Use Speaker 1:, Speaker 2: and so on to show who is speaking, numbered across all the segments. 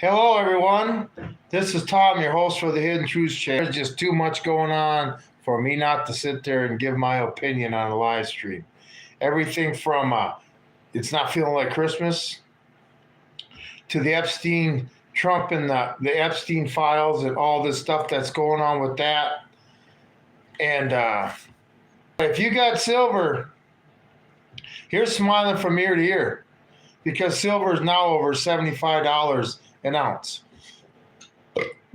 Speaker 1: Hello, everyone. This is Tom, your host for the Hidden Truths Channel. There's just too much going on for me not to sit there and give my opinion on a live stream. Everything from it's not feeling like Christmas to the Epstein, Trump and the Epstein files and all this stuff that's going on with that. And if you got silver, here's smiling from ear to ear because silver is now over $75 an ounce.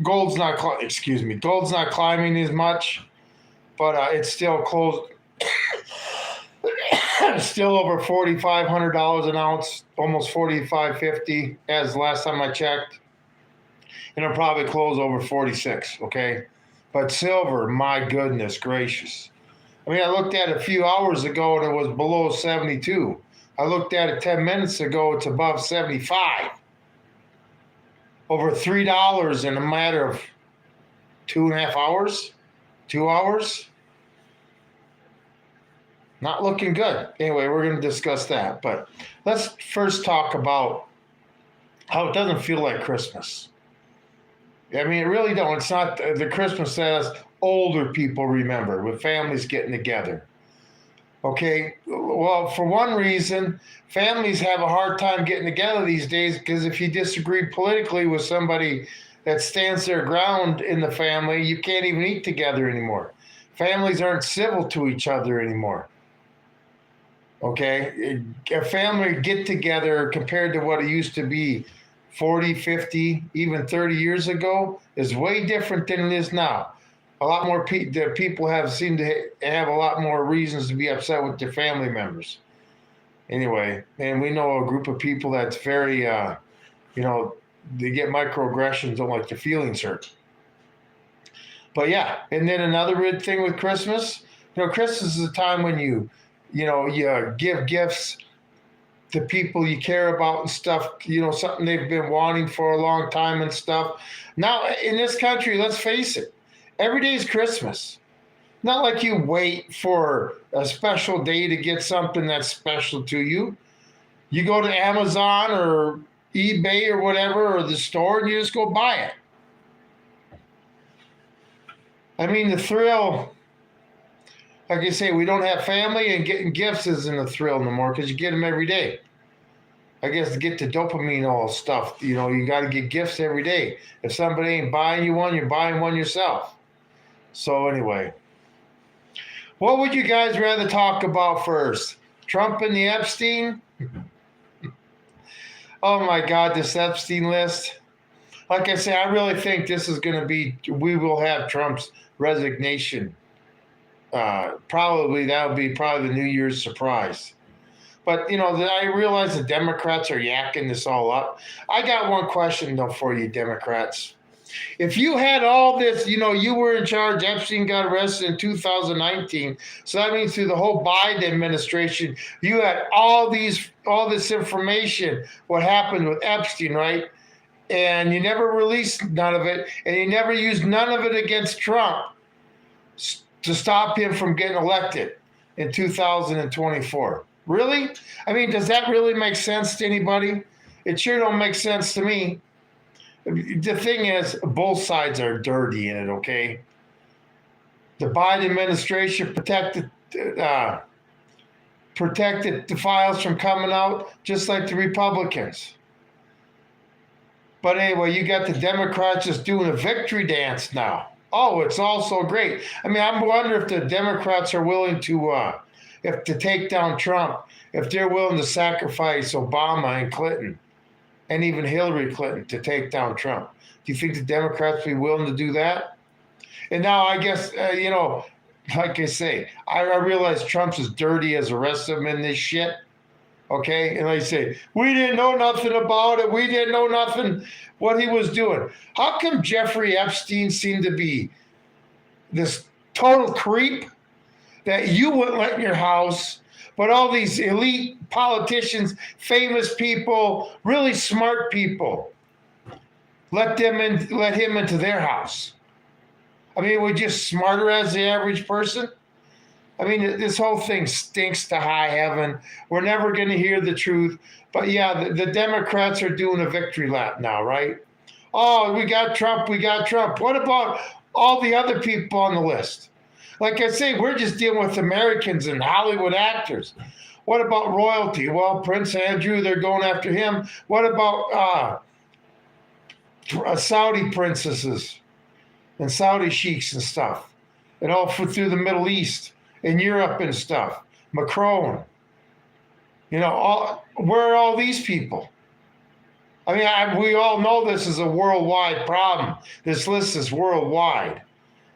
Speaker 1: Gold's not climbing as much, but it's still close. Still over $4,500 an ounce, almost $4,550 as last time I checked, and it'll probably close over 46. Okay, but silver, my goodness gracious! I mean, I looked at it a few hours ago and it was below 72. I looked at it 10 minutes ago; it's above 75. Over $3 in a matter of 2.5 hours, 2 hours. Not looking good. Anyway, we're going to discuss that. But let's first talk about how it doesn't feel like Christmas. I mean, it really don't. It's not the Christmas that us older people remember with families getting together. Okay, well, for one reason, families have a hard time getting together these days because if you disagree politically with somebody that stands their ground in the family, you can't even eat together anymore. Families aren't civil to each other anymore. Okay, a family get together compared to what it used to be 40, 50, even 30 years ago is way different than it is now. A lot more people have seemed to have a lot more reasons to be upset with their family members. Anyway, and we know a group of people that's very, they get microaggressions, don't like their feelings hurt. But yeah, and then another weird thing with Christmas, Christmas is a time when you give gifts to people you care about and stuff, something they've been wanting for a long time and stuff. Now, in this country, let's face it, every day is Christmas. Not like you wait for a special day to get something that's special to you. You go to Amazon or eBay or whatever, or the store, and you just go buy it. I mean, the thrill, like I say, we don't have family, and getting gifts isn't a thrill no more because you get them every day. I guess to get the dopamine all stuff, you got to get gifts every day. If somebody ain't buying you one, you're buying one yourself. So anyway, what would you guys rather talk about first? Trump and the Epstein? Oh my God, this Epstein list. Like I say, I really think this is going to be, we will have Trump's resignation. Probably that'll be probably the New Year's surprise. But, I realize the Democrats are yakking this all up. I got one question, though, for you, Democrats. If you had all this, you were in charge, Epstein got arrested in 2019. So that means through the whole Biden administration, you had all this information, what happened with Epstein, right? And you never released none of it, and you never used none of it against Trump to stop him from getting elected in 2024. Really? I mean, does that really make sense to anybody? It sure don't make sense to me. The thing is, both sides are dirty in it, okay? The Biden administration protected the files from coming out, just like the Republicans. But anyway, you got the Democrats just doing a victory dance now. Oh, it's all so great. I mean, I wonder if the Democrats are willing to take down Trump, if they're willing to sacrifice Obama and Clinton and even Hillary Clinton to take down Trump. Do you think the Democrats will be willing to do that? And now I guess, like I say, I realize Trump's as dirty as the rest of them in this shit. Okay? And they say, we didn't know nothing about it. We didn't know nothing what he was doing. How come Jeffrey Epstein seemed to be this total creep that you wouldn't let in your house, but all these elite politicians, famous people, really smart people, let him into their house? I mean, we're just smarter as the average person. I mean, this whole thing stinks to high heaven. We're never going to hear the truth. But yeah, the Democrats are doing a victory lap now, right? Oh, we got Trump. We got Trump. What about all the other people on the list? Like I say, we're just dealing with Americans and Hollywood actors. What about royalty? Well, Prince Andrew, they're going after him. What about Saudi princesses and Saudi sheiks and stuff? And all through the Middle East and Europe and stuff. Macron. Where are all these people? I mean, we all know this is a worldwide problem. This list is worldwide,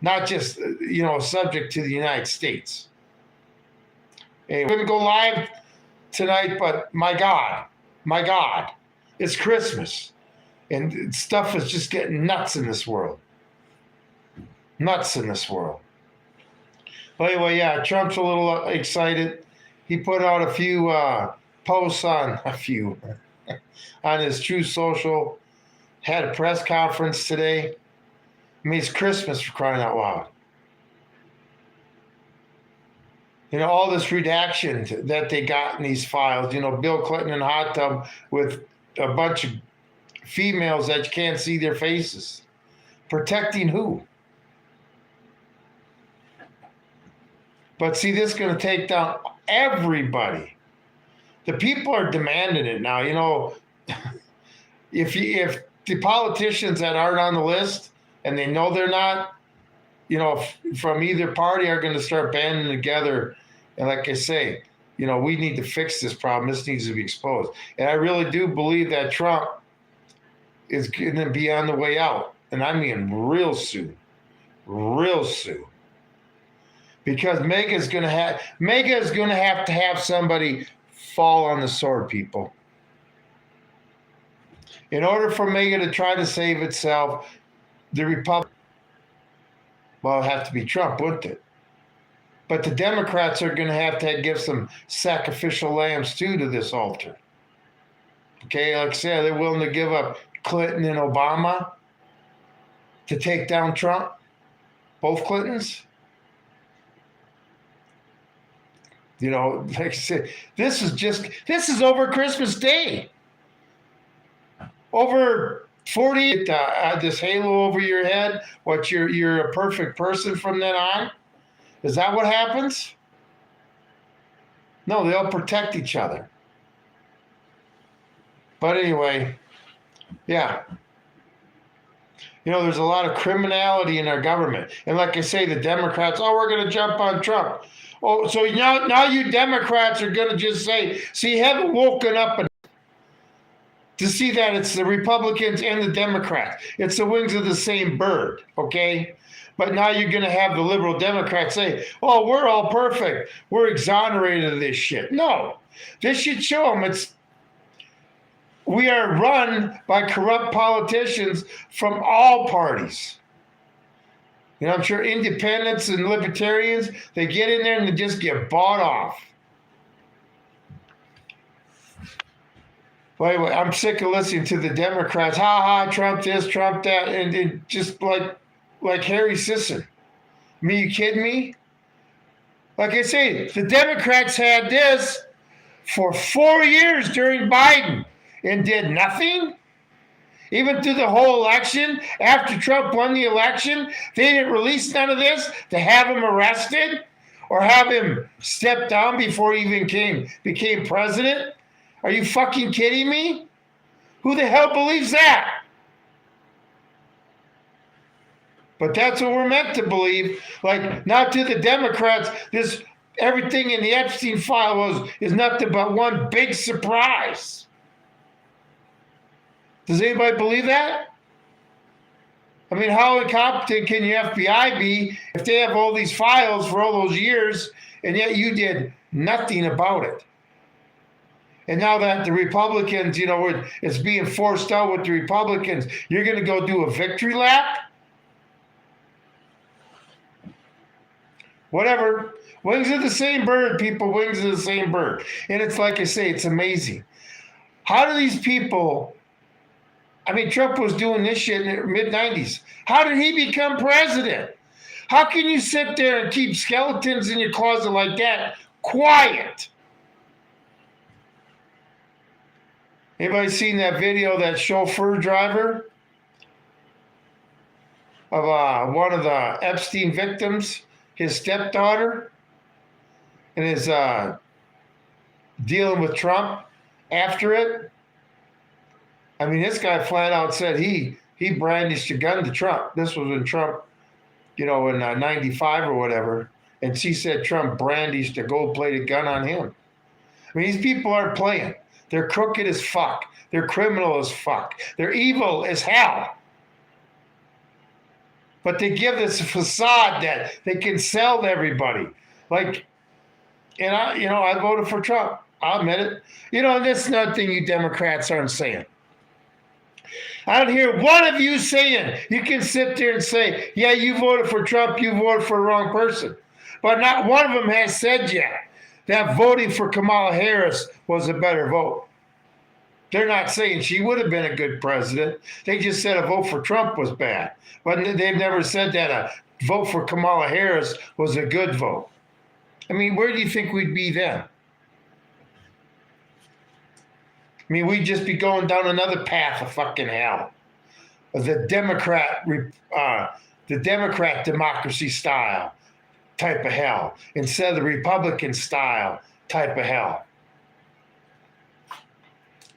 Speaker 1: not just, subject to the United States. Hey, we're going to go live tonight, but my God, it's Christmas. And stuff is just getting nuts in this world. Nuts in this world. But anyway, yeah, Trump's a little excited. He put out a few posts on his Truth Social. Had a press conference today. I mean, it's Christmas, for crying out loud. All this redaction that they got in these files. Bill Clinton in a hot tub with a bunch of females that you can't see their faces. Protecting who? But see, this is going to take down everybody. The people are demanding it now. If the politicians that aren't on the list and they know they're not, from either party are going to start banding together. And like I say, we need to fix this problem. This needs to be exposed. And I really do believe that Trump is going to be on the way out. And I mean real soon. Real soon. Because MAGA is going to have to have somebody fall on the sword, people. In order for MAGA to try to save itself, the Republic, well, it'd have to be Trump, wouldn't it? But the Democrats are going to have to give some sacrificial lambs too to this altar. Okay, like I said, they're willing to give up Clinton and Obama to take down Trump, both Clintons. Like I said, this is over Christmas Day. Over 40, this halo over your head, you're a perfect person from then on? Is that what happens? No, they'll protect each other. But anyway, yeah. There's a lot of criminality in our government. And like I say, the Democrats, we're going to jump on Trump. Oh, so now you Democrats are going to just say, see, you haven't woken up to see that it's the Republicans and the Democrats. It's the wings of the same bird, okay? But now you're going to have the liberal Democrats say, we're all perfect. We're exonerated of this shit. No, this should show them we are run by corrupt politicians from all parties. I'm sure independents and libertarians, they get in there and they just get bought off. But anyway, I'm sick of listening to the Democrats. Trump this, Trump that, and just like Harry Sisson. You kidding me? Like I say, the Democrats had this for 4 years during Biden and did nothing. Even through the whole election, after Trump won the election, they didn't release none of this to have him arrested or have him step down before he even became president. Are you fucking kidding me? Who the hell believes that? But that's what we're meant to believe. Like, not to the Democrats, everything in the Epstein file is nothing but one big surprise. Does anybody believe that? I mean, how incompetent can your FBI be if they have all these files for all those years and yet you did nothing about it? And now that the Republicans, it's being forced out with the Republicans, you're going to go do a victory lap? Whatever. Wings of the same bird, people. Wings of the same bird. And it's like I say, it's amazing. How do these people... Trump was doing this shit in the mid-90s. How did he become president? How can you sit there and keep skeletons in your closet like that quiet? Anybody seen that video, that chauffeur driver? of one of the Epstein victims, his stepdaughter, and is dealing with Trump after it. I mean, this guy flat out said he brandished a gun to Trump. This was when Trump, in '95 or whatever, and she said Trump brandished a gold-plated gun on him. I mean, these people aren't playing. They're crooked as fuck. They're criminal as fuck. They're evil as hell. But they give this facade that they can sell to everybody. Like, and I voted for Trump. I'll admit it. And that's another thing you Democrats aren't saying. I don't hear one of you saying, you can sit there and say, yeah, you voted for Trump, you voted for the wrong person. But not one of them has said yet that voting for Kamala Harris was a better vote. They're not saying she would have been a good president. They just said a vote for Trump was bad. But they've never said that a vote for Kamala Harris was a good vote. I mean, where do you think we'd be then? I mean, we'd just be going down another path of fucking hell. The Democrat democracy style type of hell instead of the Republican style type of hell.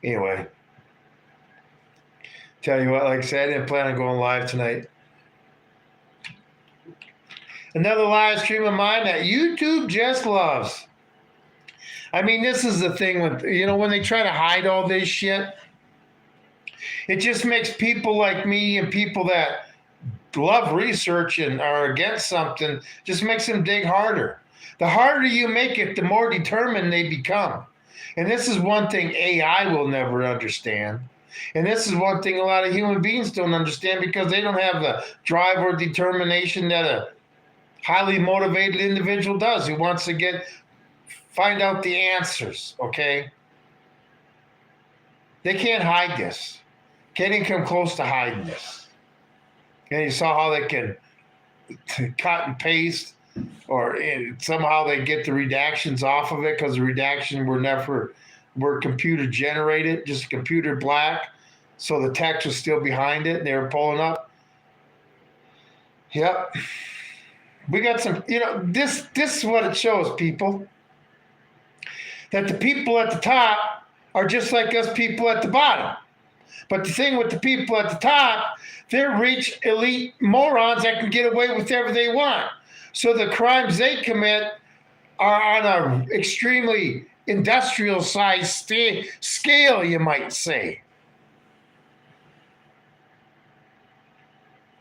Speaker 1: Anyway, tell you what, like I said, I didn't plan on going live tonight. Another live stream of mine that YouTube just loves. I mean, this is the thing with, when they try to hide all this shit, it just makes people like me and people that love research and are against something, just makes them dig harder. The harder you make it, the more determined they become. And this is one thing AI will never understand. And this is one thing a lot of human beings don't understand because they don't have the drive or determination that a highly motivated individual does who wants to find out the answers, okay? They can't hide this. Can't even come close to hiding this. And you saw how they can cut and paste or somehow they get the redactions off of it because the redaction were computer generated, just computer black. So the text was still behind it and they were pulling up. Yep. We got some, this is what it shows, people. That the people at the top are just like us people at the bottom. But the thing with the people at the top, they're rich, elite morons that can get away with whatever they want. So the crimes they commit are on an extremely industrial size scale, you might say.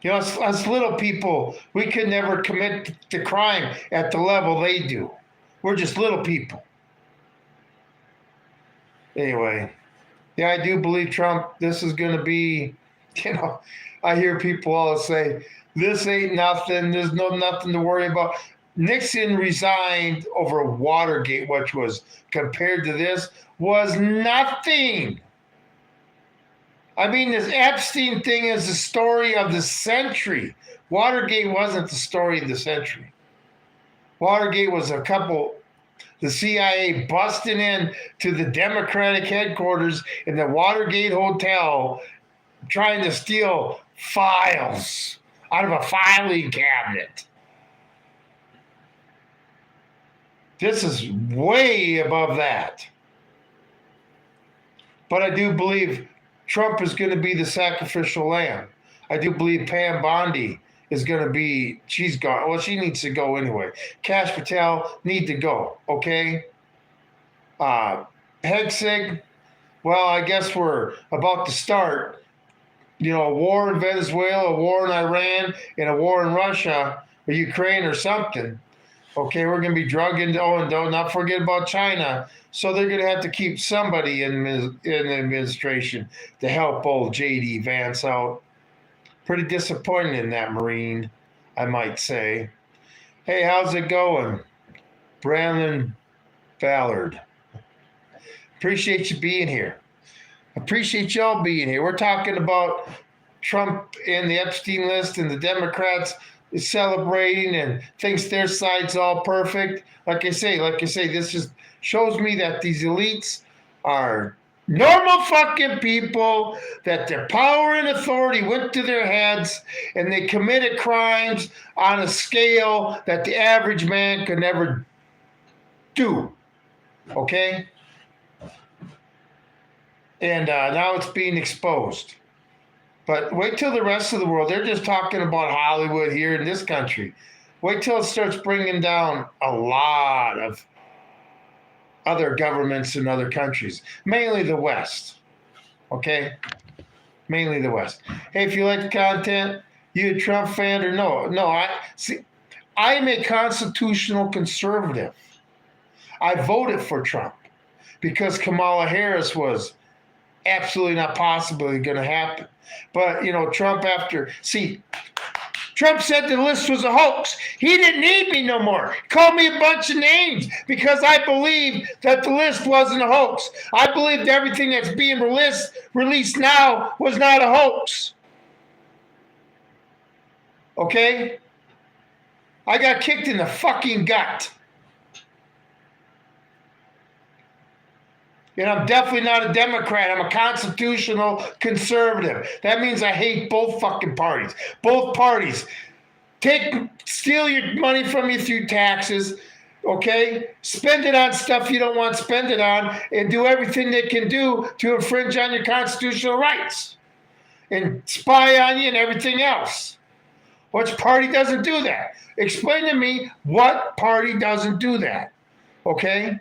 Speaker 1: Us little people, we could never commit the crime at the level they do. We're just little people. Anyway, yeah, I do believe Trump, this is going to be, I hear people all say, this ain't nothing, there's nothing to worry about. Nixon resigned over Watergate, which was, compared to this, was nothing. I mean, this Epstein thing is the story of the century. Watergate wasn't the story of the century. Watergate was the CIA busting in to the Democratic headquarters in the Watergate Hotel, trying to steal files out of a filing cabinet. This is way above that. But I do believe Trump is going to be the sacrificial lamb. I do believe Pam Bondi is going to be, she's gone. Well, she needs to go anyway. Kash Patel need to go, okay? Hegseth, well, I guess we're about to start, a war in Venezuela, a war in Iran, and a war in Russia or Ukraine or something. Okay, we're going to be drugged into, and don't not forget about China. So they're going to have to keep somebody in the administration to help old J.D. Vance out. Pretty disappointed in that Marine, I might say. Hey, how's it going? Brandon Ballard. Appreciate you being here. Appreciate y'all being here. We're talking about Trump and the Epstein list and the Democrats is celebrating and thinks their side's all perfect. Like I say, this just shows me that these elites are Normal fucking people that their power and authority went to their heads and they committed crimes on a scale that the average man could never do. Okay? And now it's being exposed. But wait till the rest of the world. They're just talking about Hollywood here in this country. Wait till it starts bringing down a lot of other governments in other countries, mainly the West. Okay? Mainly the West. Hey, if you like the content, you a Trump fan or no? No, I'm a constitutional conservative. I voted for Trump because Kamala Harris was absolutely not possibly going to happen. But, Trump Trump said the list was a hoax. He didn't need me no more. He called me a bunch of names because I believed that the list wasn't a hoax. I believed everything that's being released now was not a hoax. Okay? I got kicked in the fucking gut. And I'm definitely not a Democrat. I'm a constitutional conservative. That means I hate both fucking parties. Both parties steal your money from you through taxes, okay? Spend it on stuff you don't want to spend it on, and do everything they can do to infringe on your constitutional rights and spy on you and everything else. Which party doesn't do that? Explain to me what party doesn't do that, okay?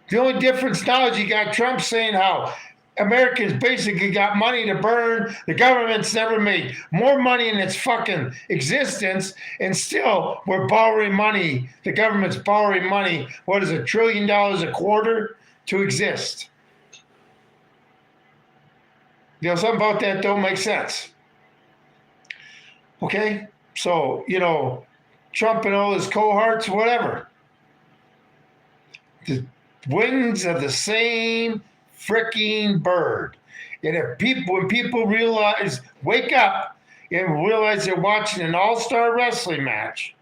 Speaker 1: The only difference now is you got Trump saying how Americans basically got money to burn. The government's never made more money in its fucking existence, and still we're borrowing money. The government's borrowing money. What is it, $1 trillion a quarter to exist? Something about that don't make sense. Okay? So, Trump and all his cohorts, whatever. The wings of the same freaking bird. And when people wake up and realize they're watching an all-star wrestling match,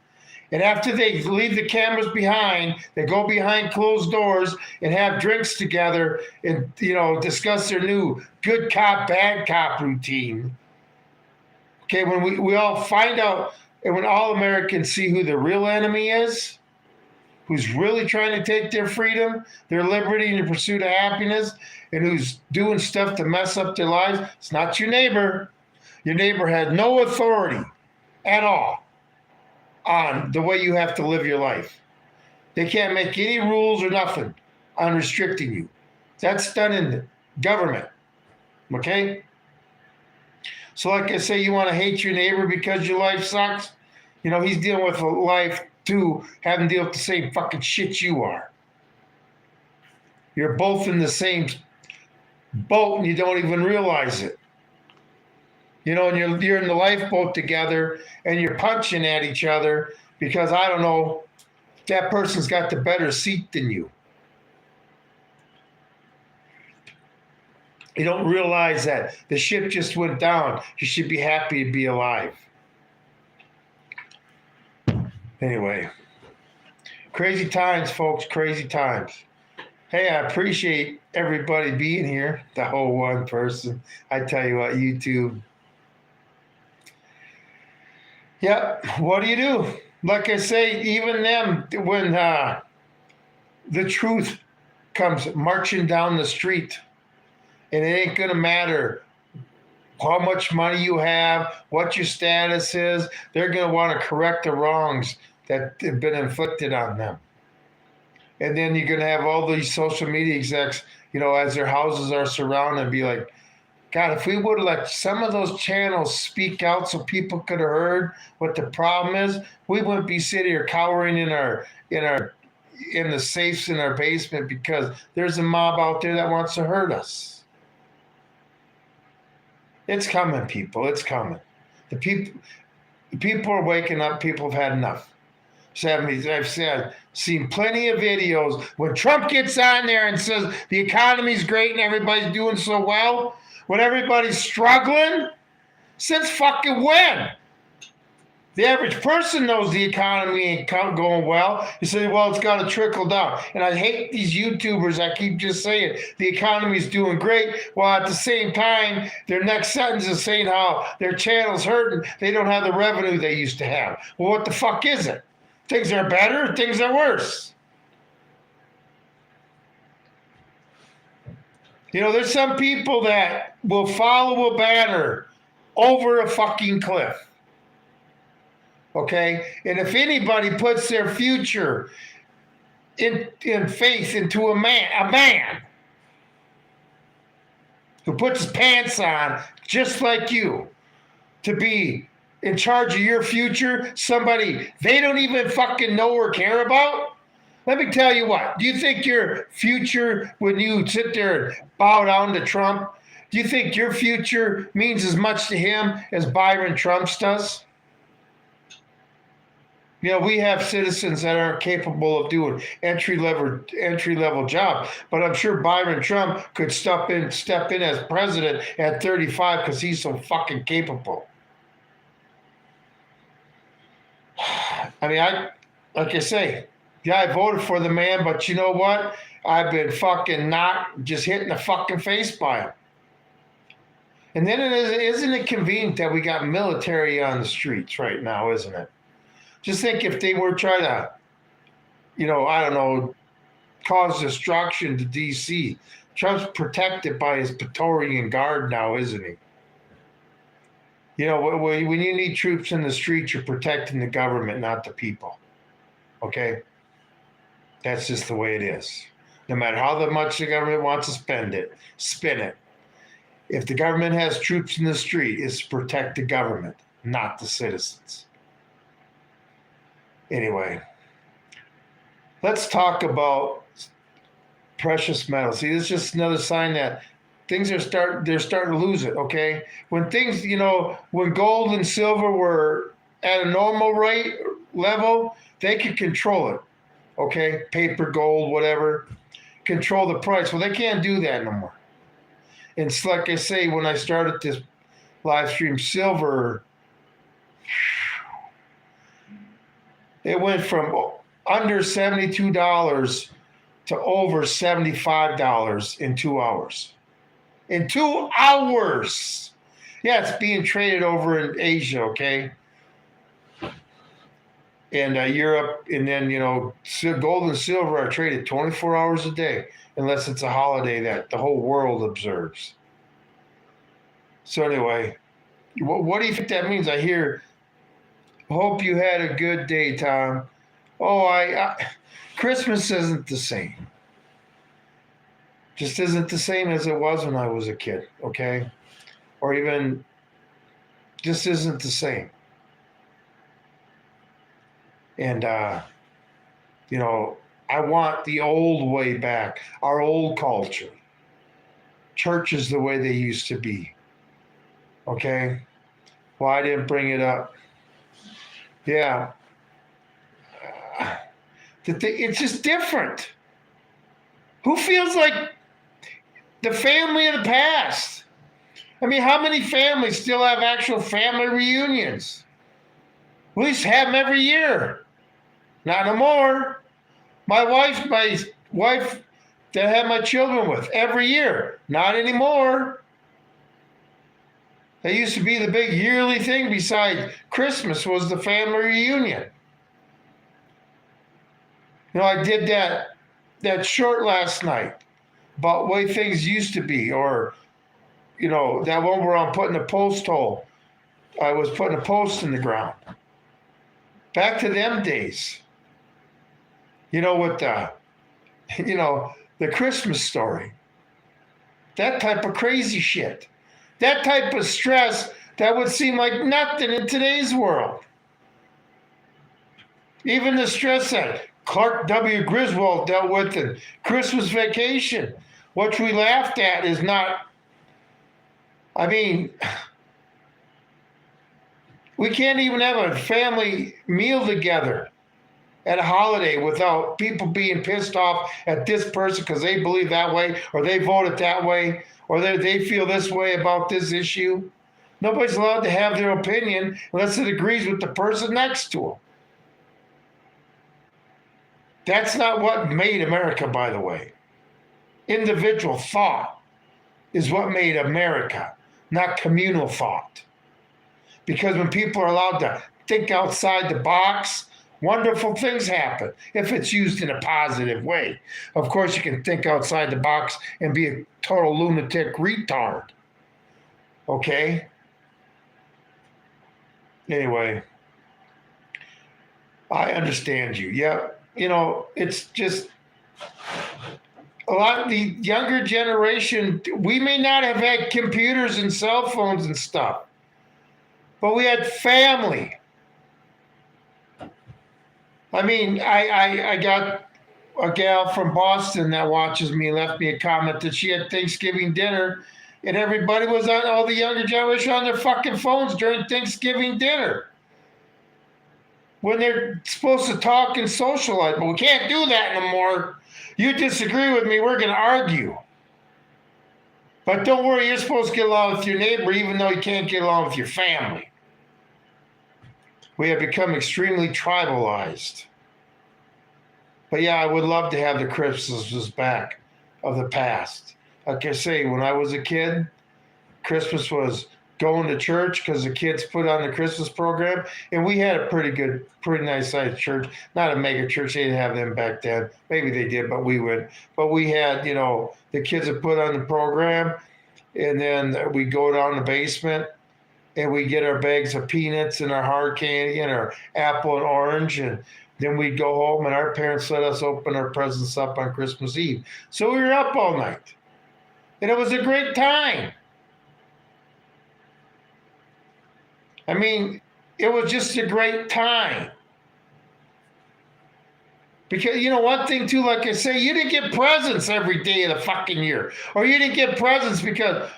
Speaker 1: and after they leave the cameras behind, they go behind closed doors and have drinks together and, discuss their new good cop, bad cop routine. Okay, when we all find out, and when all Americans see who the real enemy is, who's really trying to take their freedom, their liberty, and the pursuit of happiness, and who's doing stuff to mess up their lives, it's not your neighbor. Your neighbor had no authority at all on the way you have to live your life. They can't make any rules or nothing on restricting you. That's done in the government, okay? So like I say, you want to hate your neighbor because your life sucks? He's dealing with a life too, having to deal with the same fucking shit you are. You're both in the same boat and you don't even realize it. And you're in the lifeboat together and you're punching at each other because, I don't know, that person's got the better seat than you. You don't realize that the ship just went down. You should be happy to be alive. Anyway, crazy times, folks, crazy times. Hey, I appreciate everybody being here, the whole one person. I tell you what, YouTube. Yep, what do you do? Like I say, even them, when the truth comes marching down the street, and it ain't going to matter how much money you have, what your status is, they're going to want to correct the wrongs that have been inflicted on them. And then you're going to have all these social media execs, as their houses are surrounded, be like, God, if we would have let some of those channels speak out so people could have heard what the problem is, we wouldn't be sitting here cowering in the safes in our basement because there's a mob out there that wants to hurt us. It's coming, people. It's coming. The people are waking up. People have had enough. I've seen plenty of videos when Trump gets on there and says the economy's great and everybody's doing so well, when everybody's struggling. Since fucking when? The average person knows the economy ain't going well. You say, well, it's got to trickle down. And I hate these YouTubers that keep just saying the economy's doing great, while at the same time, their next sentence is saying how their channel's hurting. They don't have the revenue they used to have. Well, what the fuck is it? Things are better, things are worse. You know, there's some people that will follow a banner over a fucking cliff. Okay? And if anybody puts their future in faith into a man who puts his pants on just like you to be in charge of your future, somebody they don't even fucking know or care about, let me tell you what, do you think your future, when you sit there and bow down to Trump, do you think your future means as much to him as Byron Trump's does? You know, we have citizens that aren't capable of doing entry level job, but I'm sure Byron Trump could step in as president at 35 because he's so fucking capable. I mean, like I say, yeah, I voted for the man, but you know what? I've been fucking just hitting the fucking face by him. And then isn't it convenient that we got military on the streets right now, isn't it? Just think if they were trying to, you know, I don't know, cause destruction to D.C. Trump's protected by his Praetorian Guard now, isn't he? You know, when you need troops in the streets, you're protecting the government, not the people. Okay? That's just the way it is. No matter how much the government wants to spin it. If the government has troops in the street, it's to protect the government, not the citizens. Anyway, let's talk about precious metals. See, this is just another sign that things are starting to lose it, okay? When things, you know, when gold and silver were at a normal rate level, they could control it, okay? Paper, gold, whatever, control the price. Well, they can't do that no more. And it's like I say, when I started this live stream, silver, it went from under $72 to over $75 in 2 hours. In 2 hours! Yeah, it's being traded over in Asia, okay? And Europe, and then, you know, gold and silver are traded 24 hours a day, unless it's a holiday that the whole world observes. So anyway, what do you think that means? I hear, hope you had a good day, Tom. Oh, Christmas isn't the same. Just isn't the same as it was when I was a kid, okay? Or even, just isn't the same. And, you know, I want the old way back, our old culture. Churches the way they used to be. Okay? Well, I didn't bring it up. Yeah. It's just different. Who feels like the family of the past? I mean, how many families still have actual family reunions? We used to have them every year. Not no more. My wife that I had my children with every year. Not anymore. That used to be the big yearly thing besides Christmas was the family reunion. You know, I did that short last night about the way things used to be, or, you know, that one where I'm putting a post hole. I was putting a post in the ground. Back to them days. You know, with the Christmas story. That type of crazy shit. That type of stress that would seem like nothing in today's world. Even the stress that Clark W. Griswold dealt with in Christmas Vacation, which we laughed at, is not, I mean, we can't even have a family meal together at a holiday without people being pissed off at this person because they believe that way, or they voted that way, or they feel this way about this issue. Nobody's allowed to have their opinion unless it agrees with the person next to them. That's not what made America, by the way. Individual thought is what made America, not communal thought. Because when people are allowed to think outside the box, wonderful things happen if it's used in a positive way. Of course, you can think outside the box and be a total lunatic retard. Okay? Anyway, I understand you. Yeah, it's just a lot of the younger generation. We may not have had computers and cell phones and stuff, but we had family. I mean, I got a gal from Boston that watches me left me a comment that she had Thanksgiving dinner and everybody was on, all the younger generation on their fucking phones during Thanksgiving dinner. When they're supposed to talk and socialize, but we can't do that anymore. You disagree with me, we're going to argue. But don't worry, you're supposed to get along with your neighbor even though you can't get along with your family. We have become extremely tribalized. But yeah, I would love to have the Christmases back of the past. Like I say, when I was a kid, Christmas was going to church because the kids put on the Christmas program. And we had a pretty nice sized church. Not a mega church. They didn't have them back then. Maybe they did, but we would. But we had, the kids would put on the program. And then we go down the basement and we get our bags of peanuts and our hard candy and our apple and orange. And then we'd go home and our parents let us open our presents up on Christmas Eve. So we were up all night. And it was a great time. I mean, it was just a great time. Because, one thing too, like I say, you didn't get presents every day of the fucking year. Or you didn't get presents because,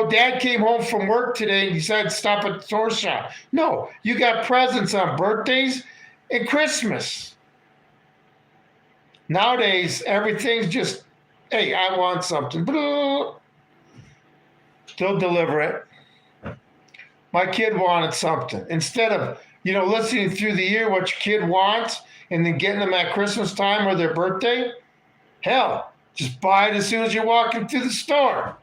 Speaker 1: Dad came home from work today and decided to stop at the store shop. No, you got presents on birthdays and Christmas. Nowadays, everything's just, hey, I want something. They'll deliver it. My kid wanted something. Instead of, listening through the year what your kid wants and then getting them at Christmas time or their birthday, hell, just buy it as soon as you're walking through the store.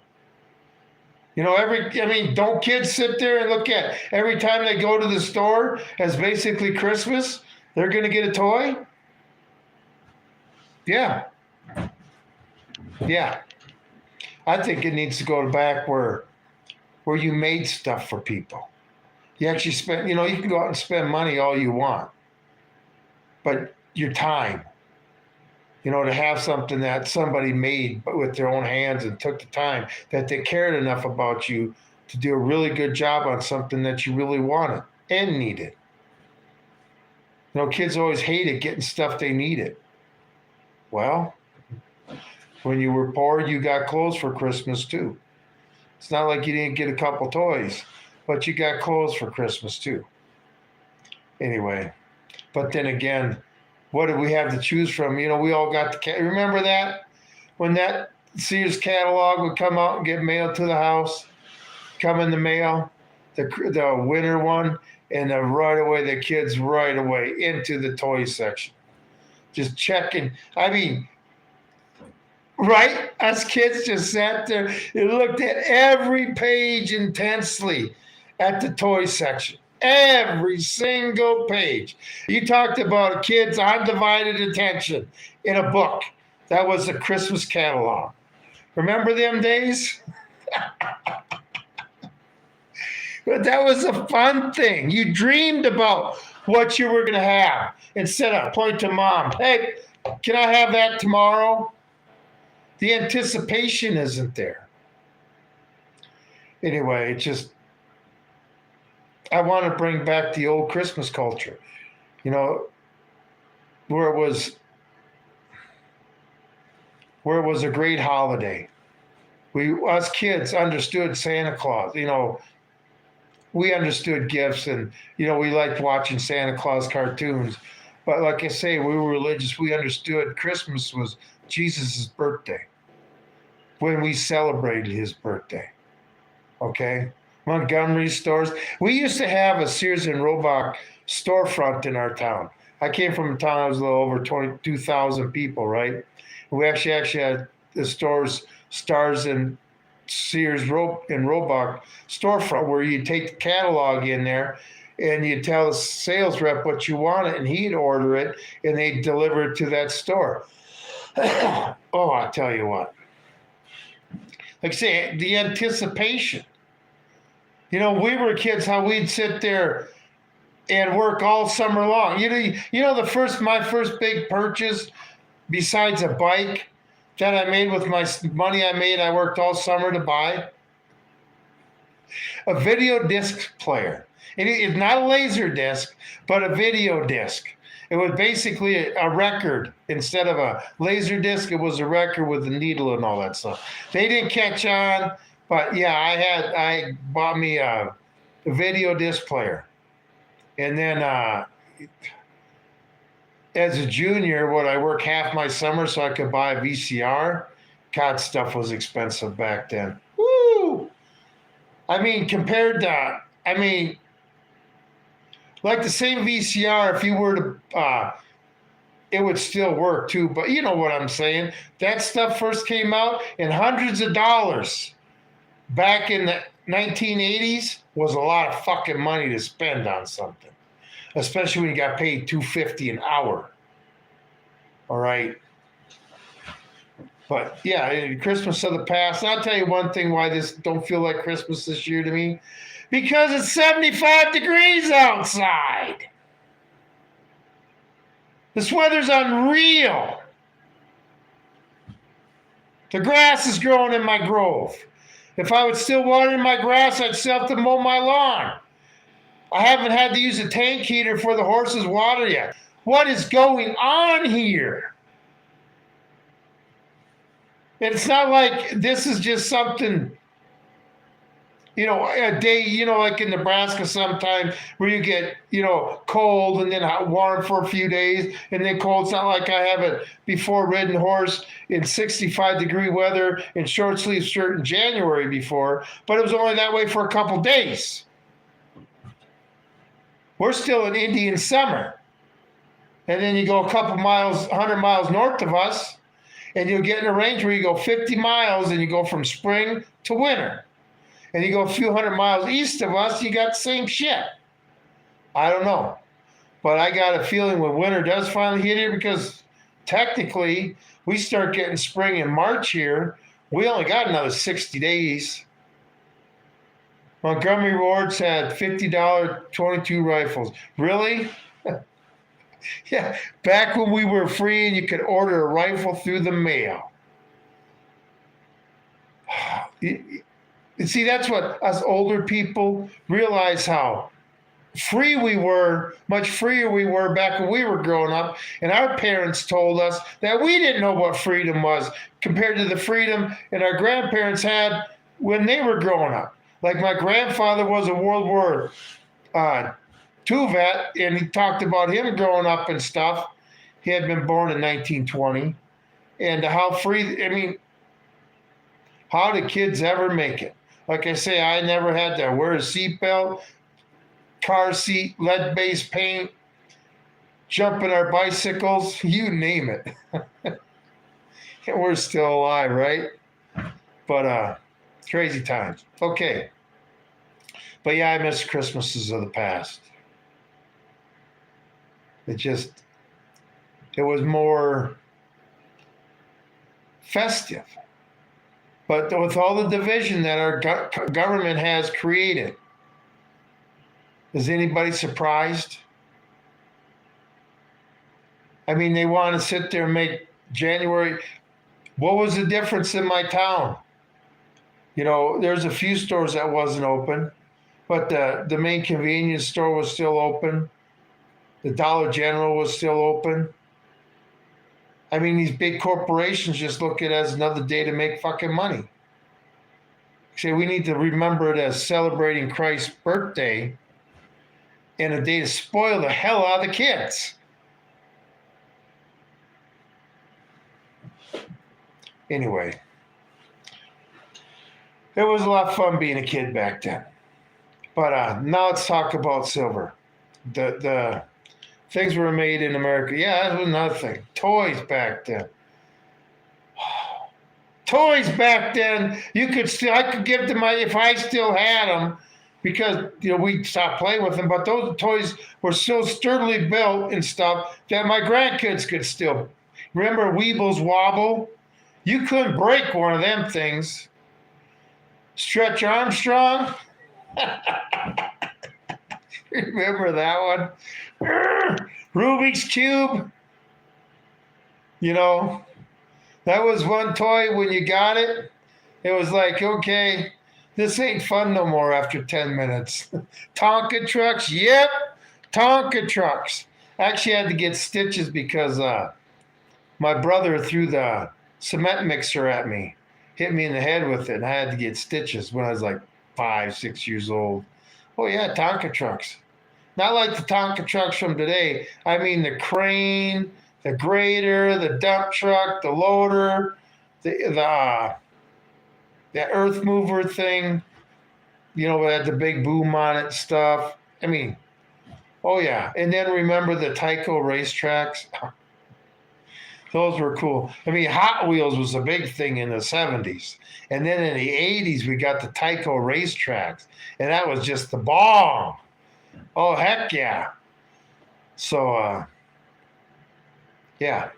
Speaker 1: Don't kids sit there and look at every time they go to the store as basically Christmas, they're going to get a toy? Yeah. Yeah. I think it needs to go back where you made stuff for people. You actually spent, you can go out and spend money all you want. But your time, to have something that somebody made with their own hands and took the time, that they cared enough about you to do a really good job on something that you really wanted and needed. Kids always hated getting stuff they needed. Well, when you were poor, you got clothes for Christmas too. It's not like you didn't get a couple toys, but you got clothes for Christmas too. Anyway, but then again, what did we have to choose from? We all got remember that? When that Sears catalog would come out and get mailed to the house, come in the mail, the winter one, and right away, the kids right away into the toy section. Just checking. I mean, right? Us kids just sat there and looked at every page intensely at the toy section. Every single page. You talked about a kid's undivided attention in a book. That was the Christmas catalog. Remember them days? But that was a fun thing. You dreamed about what you were going to have instead of point to mom. Hey, can I have that tomorrow? The anticipation isn't there. Anyway, I want to bring back the old Christmas culture, where it was a great holiday. Us kids understood Santa Claus. We understood gifts and, we liked watching Santa Claus cartoons. But like I say, we were religious. We understood Christmas was Jesus' birthday when we celebrated his birthday. Okay? Montgomery stores. We used to have a Sears and Roebuck storefront in our town. I came from a town that was a little over 22,000 people, right? We actually had the stars and Sears and Roebuck storefront where you take the catalog in there and you tell the sales rep what you want it and he'd order it and they'd deliver it to that store. Oh, I tell you what. Like I say, the anticipation. You know, we were kids, how we'd sit there and work all summer long. My first big purchase besides a bike that I made with my money I worked all summer to buy? A video disc player. It's not a laser disc, but a video disc. It was basically a record. Instead of a laser disc, it was a record with the needle and all that stuff. They didn't catch on, but yeah, I bought me a video disc player. And then as a junior, I worked half my summer so I could buy a VCR. God, stuff was expensive back then. Woo! I mean, like the same VCR, if you were to, it would still work too. But you know what I'm saying? That stuff first came out, and hundreds of dollars back in the 1980s was a lot of fucking money to spend on something, especially when you got paid $2.50 an hour. All right. But yeah, Christmas of the past. I'll tell you one thing why this don't feel like Christmas this year to me. Because it's 75 degrees outside. This weather's unreal. The grass is growing in my grove. If I was still watering my grass, I'd still have to mow my lawn. I haven't had to use a tank heater for the horses' water yet. What is going on here? It's not like this is just something, a day, like in Nebraska sometimes where you get, cold and then warm for a few days and then cold. It's not like I have a before ridden horse in 65-degree weather in short sleeve shirt in January before, but it was only that way for a couple days. We're still in Indian summer. And then you go a couple miles, 100 miles north of us, and you'll get in a range where you go 50 miles and you go from spring to winter. And you go a few hundred miles east of us, you got the same shit. I don't know. But I got a feeling when winter does finally hit here, because technically we start getting spring in March here, we only got another 60 days. Montgomery Wards had $50 22 rifles. Really? Yeah, back when we were free and you could order a rifle through the mail. See, that's what us older people realize, how free we were, much freer we were back when we were growing up. And our parents told us that we didn't know what freedom was compared to the freedom that our grandparents had when they were growing up. Like my grandfather was a World War II vet, and he talked about him growing up and stuff. He had been born in 1920. And how free, how did kids ever make it? Like I say, I never had to wear a seatbelt, car seat, lead-based paint, jump in our bicycles, you name it. And we're still alive, right? But crazy times. Okay. But yeah, I miss Christmases of the past. It was more festive. But with all the division that our government has created, is anybody surprised? They want to sit there and make January. What was the difference in my town? There's a few stores that wasn't open, but the main convenience store was still open. The Dollar General was still open. These big corporations just look at it as another day to make fucking money. Say we need to remember it as celebrating Christ's birthday and a day to spoil the hell out of the kids. Anyway, it was a lot of fun being a kid back then. But now let's talk about silver. The things were made in America. Yeah, that was another thing. Toys back then. Toys back then, you could still, I could give them my, if I still had them, because we stopped playing with them. But those toys were so sturdily built and stuff that my grandkids could still. Remember Weebles Wobble? You couldn't break one of them things. Stretch Armstrong. Remember that one? Rubik's Cube. That was one toy when you got it. It was like, okay, this ain't fun no more after 10 minutes. Tonka trucks. Yep. Tonka trucks. I actually had to get stitches because my brother threw the cement mixer at me, hit me in the head with it, and I had to get stitches when I was like 5, 6 years old. Oh, yeah, Tonka trucks. Not like the Tonka trucks from today. I mean the crane, the grader, the dump truck, the loader, the earth mover thing, it had the big boom on it stuff. I mean, oh yeah. And then remember the Tyco racetracks? Those were cool. I mean, Hot Wheels was a big thing in the 70s. And then in the 80s, we got the Tyco racetracks. And that was just the bomb. Oh, heck yeah. So, yeah.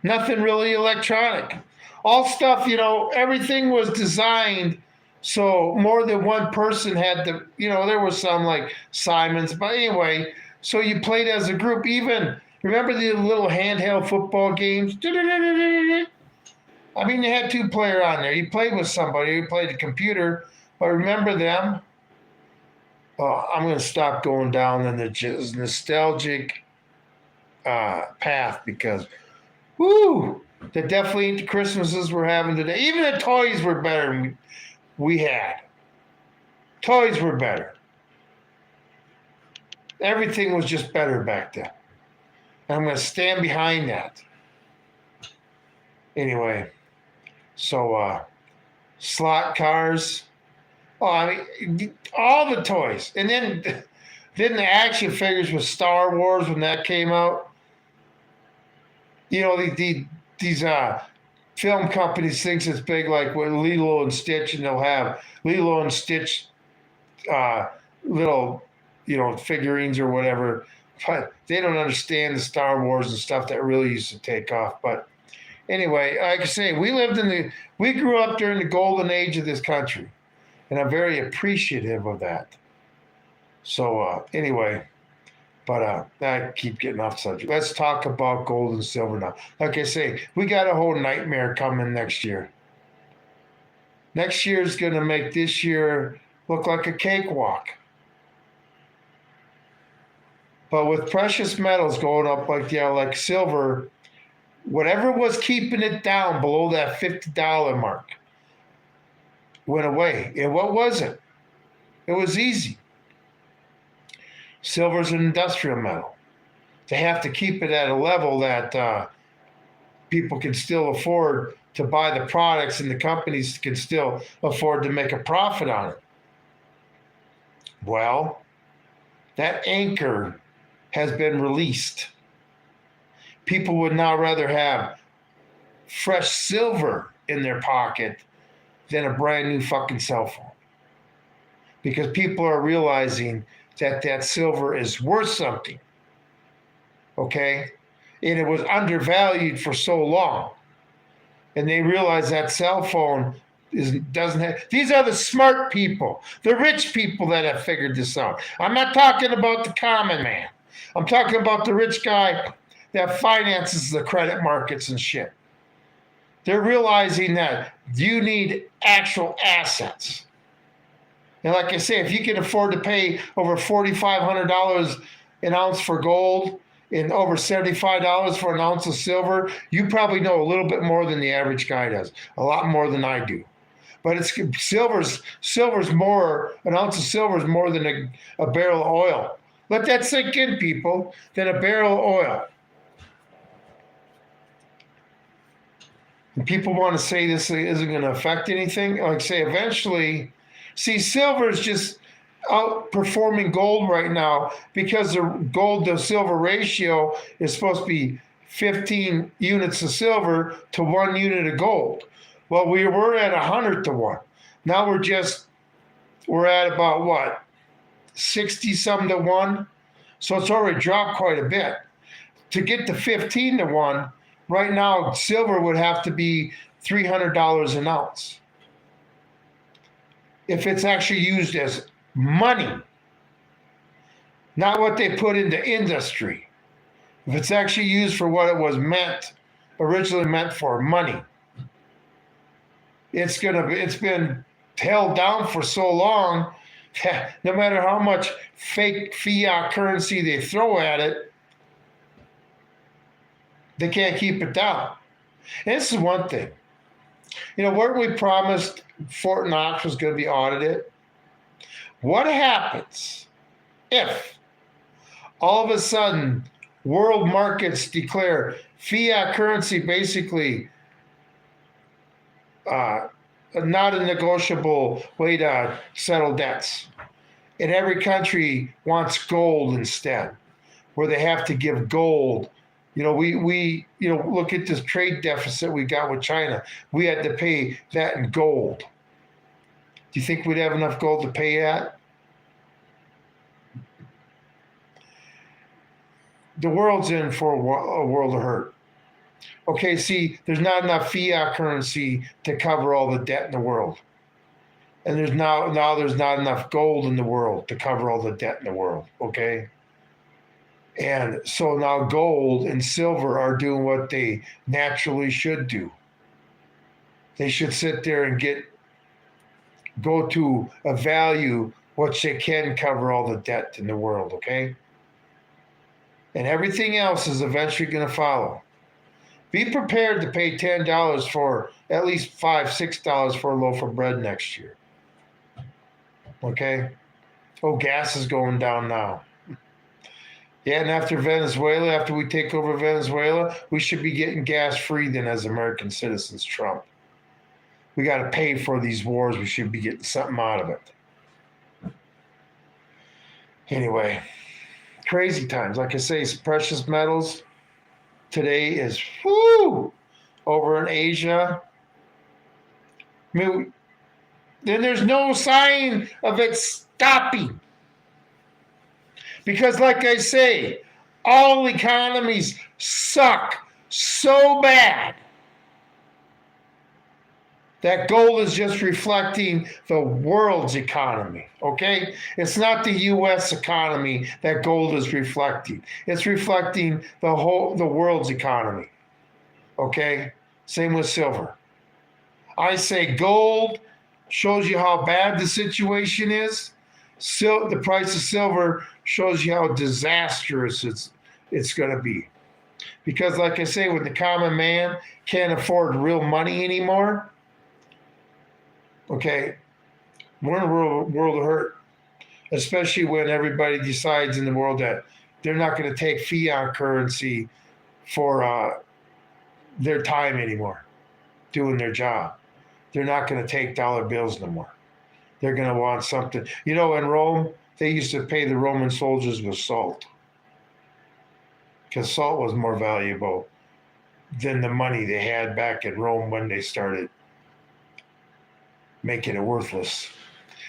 Speaker 1: Nothing really electronic. All stuff, everything was designed so more than one person had to, there was some like Simons. But anyway, so you played as a group. Even, remember the little handheld football games? I mean, you had 2-player on there. You played with somebody. You played the computer. But remember them? Oh, I'm going to stop going down in the nostalgic path because, whoo, that definitely ain't the Christmases we're having today. Even the toys were better than we had. Toys were better. Everything was just better back then. And I'm going to stand behind that. Anyway, so slot cars. Oh, I mean, all the toys. And then the action figures with Star Wars when that came out. These film companies thinks it's big, like with Lilo and Stitch, and they'll have Lilo and Stitch little, figurines or whatever. But they don't understand the Star Wars and stuff that really used to take off. But anyway, like I say, we grew up during the golden age of this country. And I'm very appreciative of that. So anyway, but I keep getting off subject. Let's talk about gold and silver now. Like I say, we got a whole nightmare coming next year. Next year is going to make this year look like a cakewalk. But with precious metals going up like silver, whatever was keeping it down below that $50 mark went away. And what was it? It was easy. Silver's an industrial metal. They have to keep it at a level that people can still afford to buy the products and the companies can still afford to make a profit on it. Well, that anchor has been released. People would now rather have fresh silver in their pocket than a brand new fucking cell phone. Because people are realizing that silver is worth something. Okay? And it was undervalued for so long. And they realize that cell phone doesn't have. These are the smart people, the rich people that have figured this out. I'm not talking about the common man. I'm talking about the rich guy that finances the credit markets and shit. They're realizing that you need actual assets. And like I say, if you can afford to pay over $4,500 an ounce for gold and over $75 for an ounce of silver, you probably know a little bit more than the average guy does. A lot more than I do. But silver's more, an ounce of silver is more than a barrel of oil. Let that sink in, people, than a barrel of oil. And people want to say this isn't going to affect anything. Like say, eventually, see, silver is just, outperforming gold right now because the gold to silver ratio is supposed to be 15 units of silver to 1 unit of gold. Well, we were at 100 to 1. Now we're at about what, 60 some to 1. So it's already dropped quite a bit. To get to 15 to 1, right now silver would have to be $300 an ounce. If it's actually used as money, not what they put into industry. If it's actually used for what it was originally meant for, money, it's been held down for so long. No matter how much fake fiat currency they throw at it, they can't keep it down. And this is one thing. Weren't we promised Fort Knox was going to be audited? What happens if all of a sudden world markets declare fiat currency basically not a negotiable way to settle debts, and every country wants gold instead, where they have to give gold? We look at this trade deficit we got with China. We had to pay that in gold. Do you think we'd have enough gold to pay that? The world's in for a world of hurt. Okay, see, there's not enough fiat currency to cover all the debt in the world. And there's now there's not enough gold in the world to cover all the debt in the world, okay? And so now gold and silver are doing what they naturally should do. They should sit there and go to a value which they can cover all the debt in the world, okay? And everything else is eventually going to follow. Be prepared to pay $10 for at least $5, $6 for a loaf of bread next year. Okay? Oh, gas is going down now. Yeah, and after we take over Venezuela, we should be getting gas free then as American citizens, Trump. We got to pay for these wars. We should be getting something out of it. Anyway, crazy times. Like I say, precious metals today is over in Asia. Then there's no sign of it stopping. Because like I say, all economies suck so bad that gold is just reflecting the world's economy, okay? It's not the U.S. economy that gold is reflecting. It's reflecting the world's economy, okay? Same with silver. I say gold shows you how bad the situation is. The price of silver shows you how disastrous it's going to be. Because like I say, when the common man can't afford real money anymore, okay, we're in a world of hurt. Especially when everybody decides in the world that they're not going to take fiat currency for their time anymore, doing their job. They're not going to take dollar bills no more. They're going to want something. In Rome, they used to pay the Roman soldiers with salt, because salt was more valuable than the money they had back in Rome when they started making it worthless.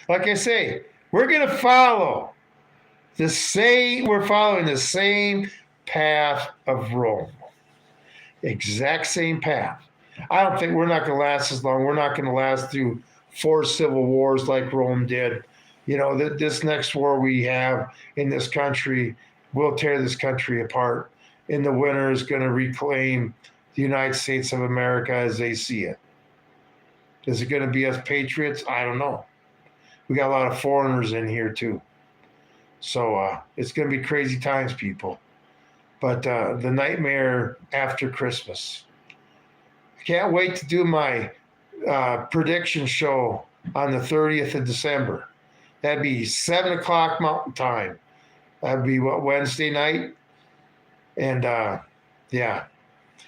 Speaker 1: Like I say, we're going to follow we're following the same path of Rome. Exact same path. I don't think we're not going to last as long. We're not going to last through 4 civil wars like Rome did. This next war we have in this country will tear this country apart. And the winner is going to reclaim the United States of America as they see it. Is it going to be us patriots? I don't know. We got a lot of foreigners in here too. So it's going to be crazy times, people. But the nightmare after Christmas. I can't wait to do my prediction show on the 30th of December. That'd be 7 o'clock Mountain Time. That'd be Wednesday night? And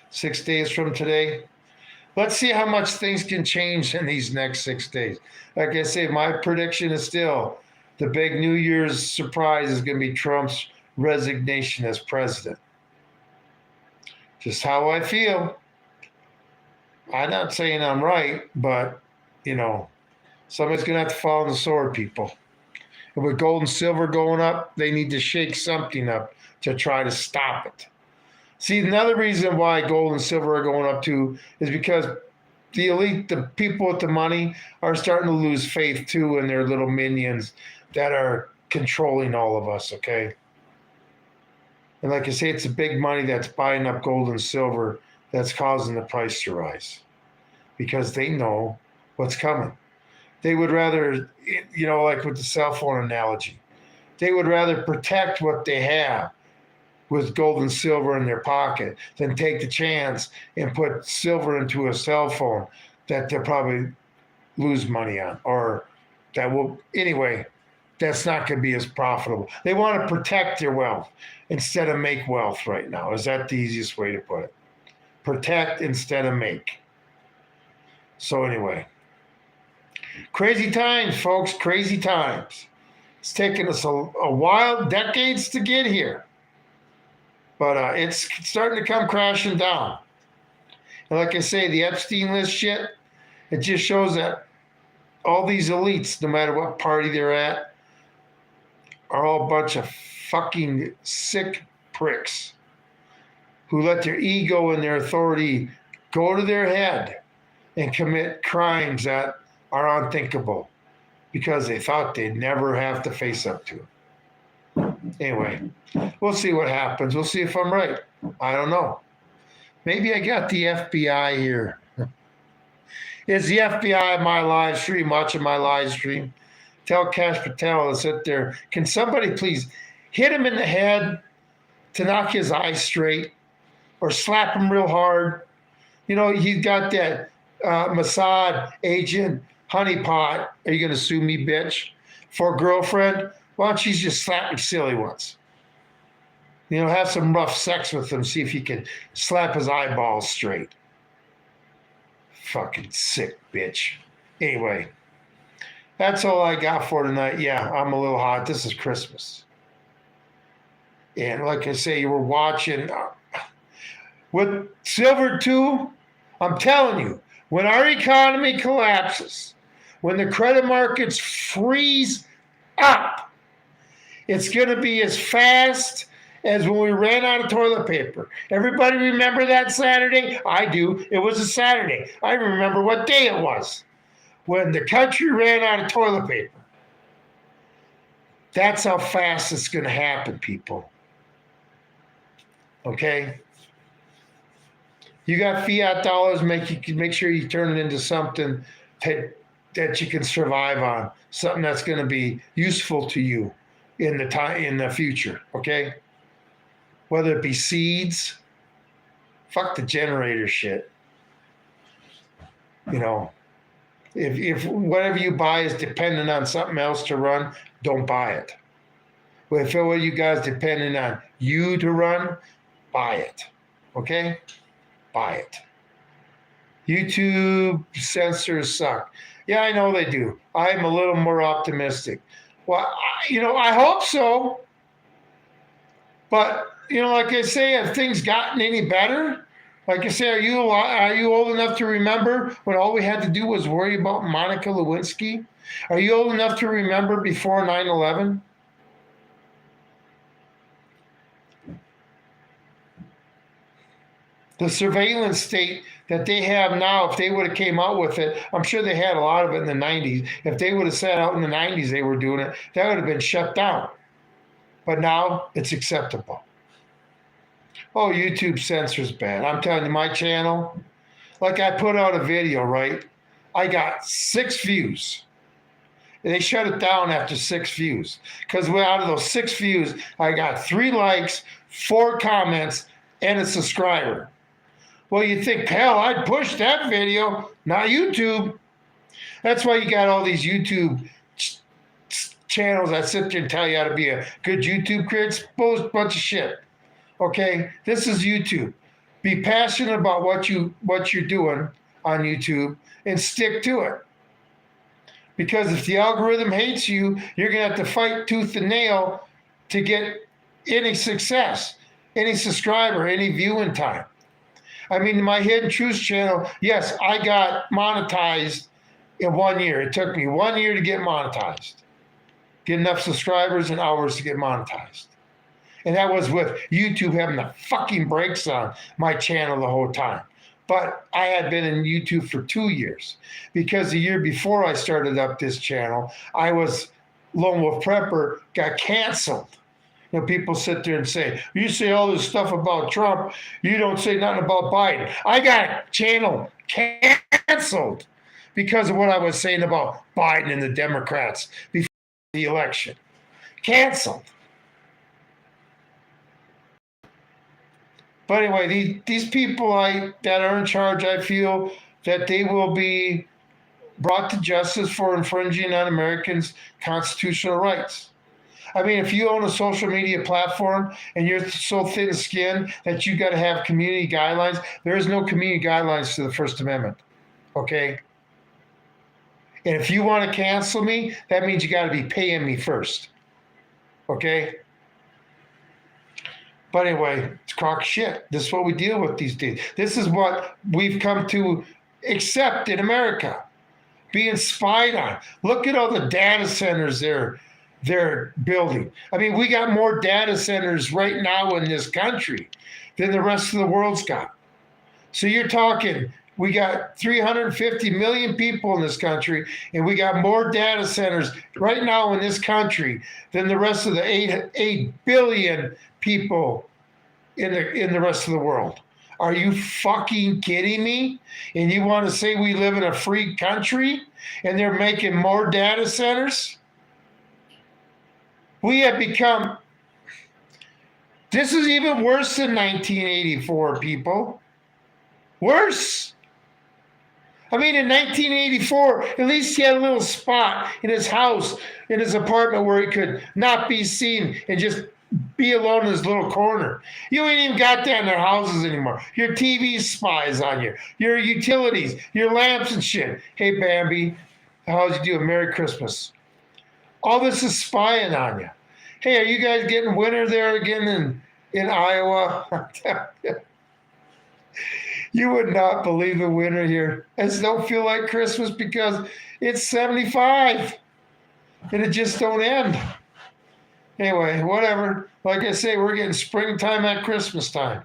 Speaker 1: 6 days from today. Let's see how much things can change in these next 6 days. Like I say, my prediction is still the big New Year's surprise is going to be Trump's resignation as president. Just how I feel. I'm not saying I'm right, but, somebody's going to have to fall on the sword, people. And with gold and silver going up, they need to shake something up to try to stop it. See, another reason why gold and silver are going up too is because the elite, the people with the money, are starting to lose faith too in their little minions that are controlling all of us, okay? And like I say, it's the big money that's buying up gold and silver that's causing the price to rise because they know what's coming. They would rather, like with the cell phone analogy, they would rather protect what they have with gold and silver in their pocket than take the chance and put silver into a cell phone that they'll probably lose money on, or that will, anyway, that's not going to be as profitable. They want to protect their wealth instead of make wealth right now. Is that the easiest way to put it? Protect instead of make. So anyway, crazy times, folks, crazy times. It's taken us a while, decades to get here. But it's starting to come crashing down. And like I say, the Epstein list shit, it just shows that all these elites, no matter what party they're at, are all a bunch of fucking sick pricks who let their ego and their authority go to their head and commit crimes that are unthinkable because they thought they'd never have to face up to it. Anyway, we'll see what happens. We'll see if I'm right. I don't know. Maybe I got the FBI here. Is the FBI my live stream, watching my live stream? Tell Kash Patel to sit there. Can somebody please hit him in the head to knock his eyes straight or slap him real hard? He's got that Mossad agent honeypot. Are you going to sue me, bitch? For a girlfriend? Why don't you just slap me silly once? Have some rough sex with him, see if you can slap his eyeballs straight. Fucking sick bitch. Anyway, that's all I got for tonight. Yeah, I'm a little hot. This is Christmas. And like I say, you were watching with silver too. I'm telling you, when our economy collapses, when the credit markets freeze up, it's going to be as fast as when we ran out of toilet paper. Everybody remember that Saturday? I do. It was a Saturday. I remember what day it was when the country ran out of toilet paper. That's how fast it's going to happen, people. Okay? You got fiat dollars, make sure you turn it into something that you can survive on, something that's going to be useful to you in the future, okay? Whether it be seeds, fuck the generator shit. If whatever you buy is dependent on something else to run, don't buy it. But if what you guys dependent on you to run, buy it, okay? Buy it. YouTube censors suck. Yeah, I know they do. I'm a little more optimistic. Well, I hope so. But, like I say, have things gotten any better? Like I say, are you old enough to remember when all we had to do was worry about Monica Lewinsky? Are you old enough to remember before 9/11? The surveillance state that they have now, if they would have came out with it, I'm sure they had a lot of it in the 90s. If they would have said out in the 90s they were doing it, that would have been shut down. But now it's acceptable. Oh, YouTube censors bad. I'm telling you, my channel, like I put out a video, right? I got 6 views. And they shut it down after 6 views. Because out of those 6 views, I got 3 likes, 4 comments, and a subscriber. Well, you think, hell, I'd push that video, not YouTube. That's why you got all these YouTube channels that sit there and tell you how to be a good YouTube creator. It's a bunch of shit. Okay, this is YouTube. Be passionate about what you're doing on YouTube and stick to it. Because if the algorithm hates you, you're going to have to fight tooth and nail to get any success, any subscriber, any viewing time. I mean, my Hidden Truths channel, yes, I got monetized in 1 year. It took me 1 year to get monetized, get enough subscribers and hours to get monetized. And that was with YouTube having the fucking brakes on my channel the whole time. But I had been in YouTube for 2 years, because the year before I started up this channel, I was Lone Wolf Prepper, got canceled. You know, people sit there and say, you say all this stuff about Trump, you don't say nothing about Biden. I got channel canceled because of what I was saying about Biden and the Democrats before the election. Canceled. But anyway, these people that are in charge, I feel that they will be brought to justice for infringing on Americans' constitutional rights. I mean, if you own a social media platform and you're so thin-skinned that you got to have community guidelines, there is no community guidelines to the First Amendment, okay? And if you want to cancel me, that means you got to be paying me first, okay? But anyway, it's crock shit. This is what we deal with these days. This is what we've come to accept in America, being spied on. Look at all the data centers they're building. I mean, we got more data centers right now in this country than the rest of the world's got. So you're talking, we got 350 million people in this country, and we got more data centers right now in this country than the rest of the 8 billion people in the rest of the world. Are you fucking kidding me? And you want to say we live in a free country and they're making more data centers? We have become, this is even worse than 1984, people. Worse. I mean, in 1984, at least he had a little spot in his house, in his apartment, where he could not be seen and just be alone in his little corner. You ain't even got that in their houses anymore. Your TV spies on you, your utilities, your lamps and shit. Hey, Bambi, how's you doing? Merry Christmas. All this is spying on you. Hey, are you guys getting winter there again in Iowa? You would not believe the winter here. It don't feel like Christmas because it's 75 and it just don't end. Anyway, whatever. Like I say, we're getting springtime at Christmas time.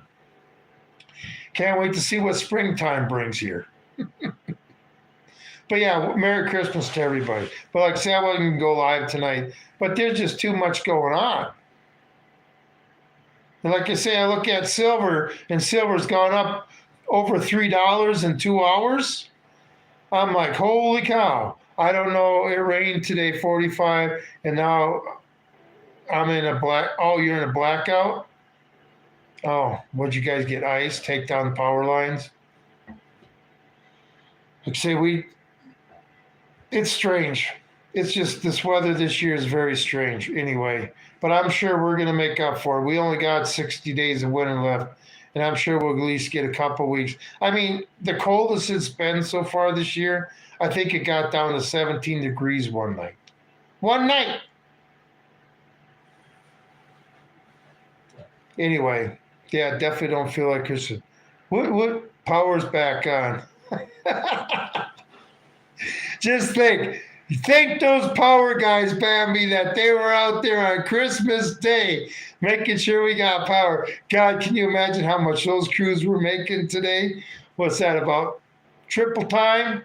Speaker 1: Can't wait to see what springtime brings here. But yeah, Merry Christmas to everybody. But like I say, I wasn't going to go live tonight. But there's just too much going on. And like I say, I look at silver, and silver's gone up over $3 in 2 hours. I'm like, holy cow. I don't know. It rained today, 45, and now I'm in a black. Oh, you're in a blackout? Oh, what'd you guys get? Ice? Take down the power lines? Like I say, it's strange. It's just this weather this year is very strange anyway. But I'm sure we're going to make up for it. We only got 60 days of winter left, and I'm sure we'll at least get a couple weeks. I mean, the coldest it's been so far this year, I think it got down to 17 degrees one night. One night! Anyway, yeah, definitely don't feel like Christmas. What power's back on? Just think those power guys, Bambi, that they were out there on Christmas Day making sure we got power. God, can you imagine how much those crews were making today? What's that, about triple time?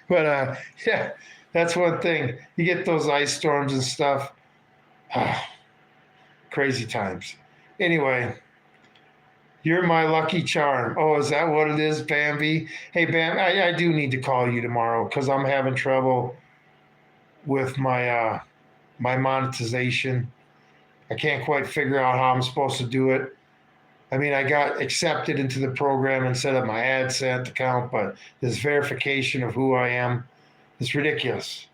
Speaker 1: But yeah, that's one thing. You get those ice storms and stuff. Crazy times. Anyway. You're my lucky charm. Oh, is that what it is, Bambi? Hey, Bam, I do need to call you tomorrow because I'm having trouble with my my monetization. I can't quite figure out how I'm supposed to do it. I mean, I got accepted into the program and set up my AdSense account, but this verification of who I am is ridiculous.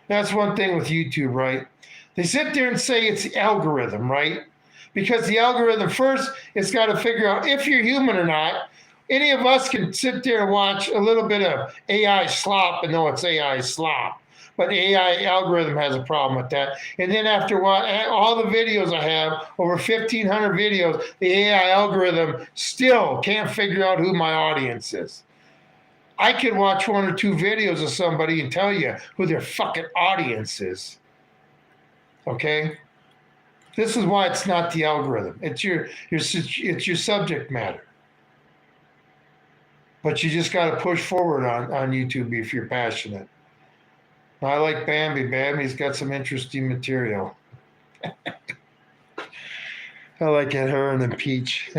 Speaker 1: That's one thing with YouTube, right? They sit there and say it's the algorithm, right? Because the algorithm first, it's got to figure out if you're human or not, Any of us can sit there and watch a little bit of AI slop and know it's AI slop. But the AI algorithm has a problem with that. And then after what, all the videos I have, over 1,500 videos, the AI algorithm still can't figure out who my audience is. I could watch one or two videos of somebody and tell you who their fucking audience is. Okay? This is why it's not the algorithm. It's your subject matter. But you just got to push forward on YouTube if you're passionate. I like Bambi. Bambi's got some interesting material. I like it, her and then Peach.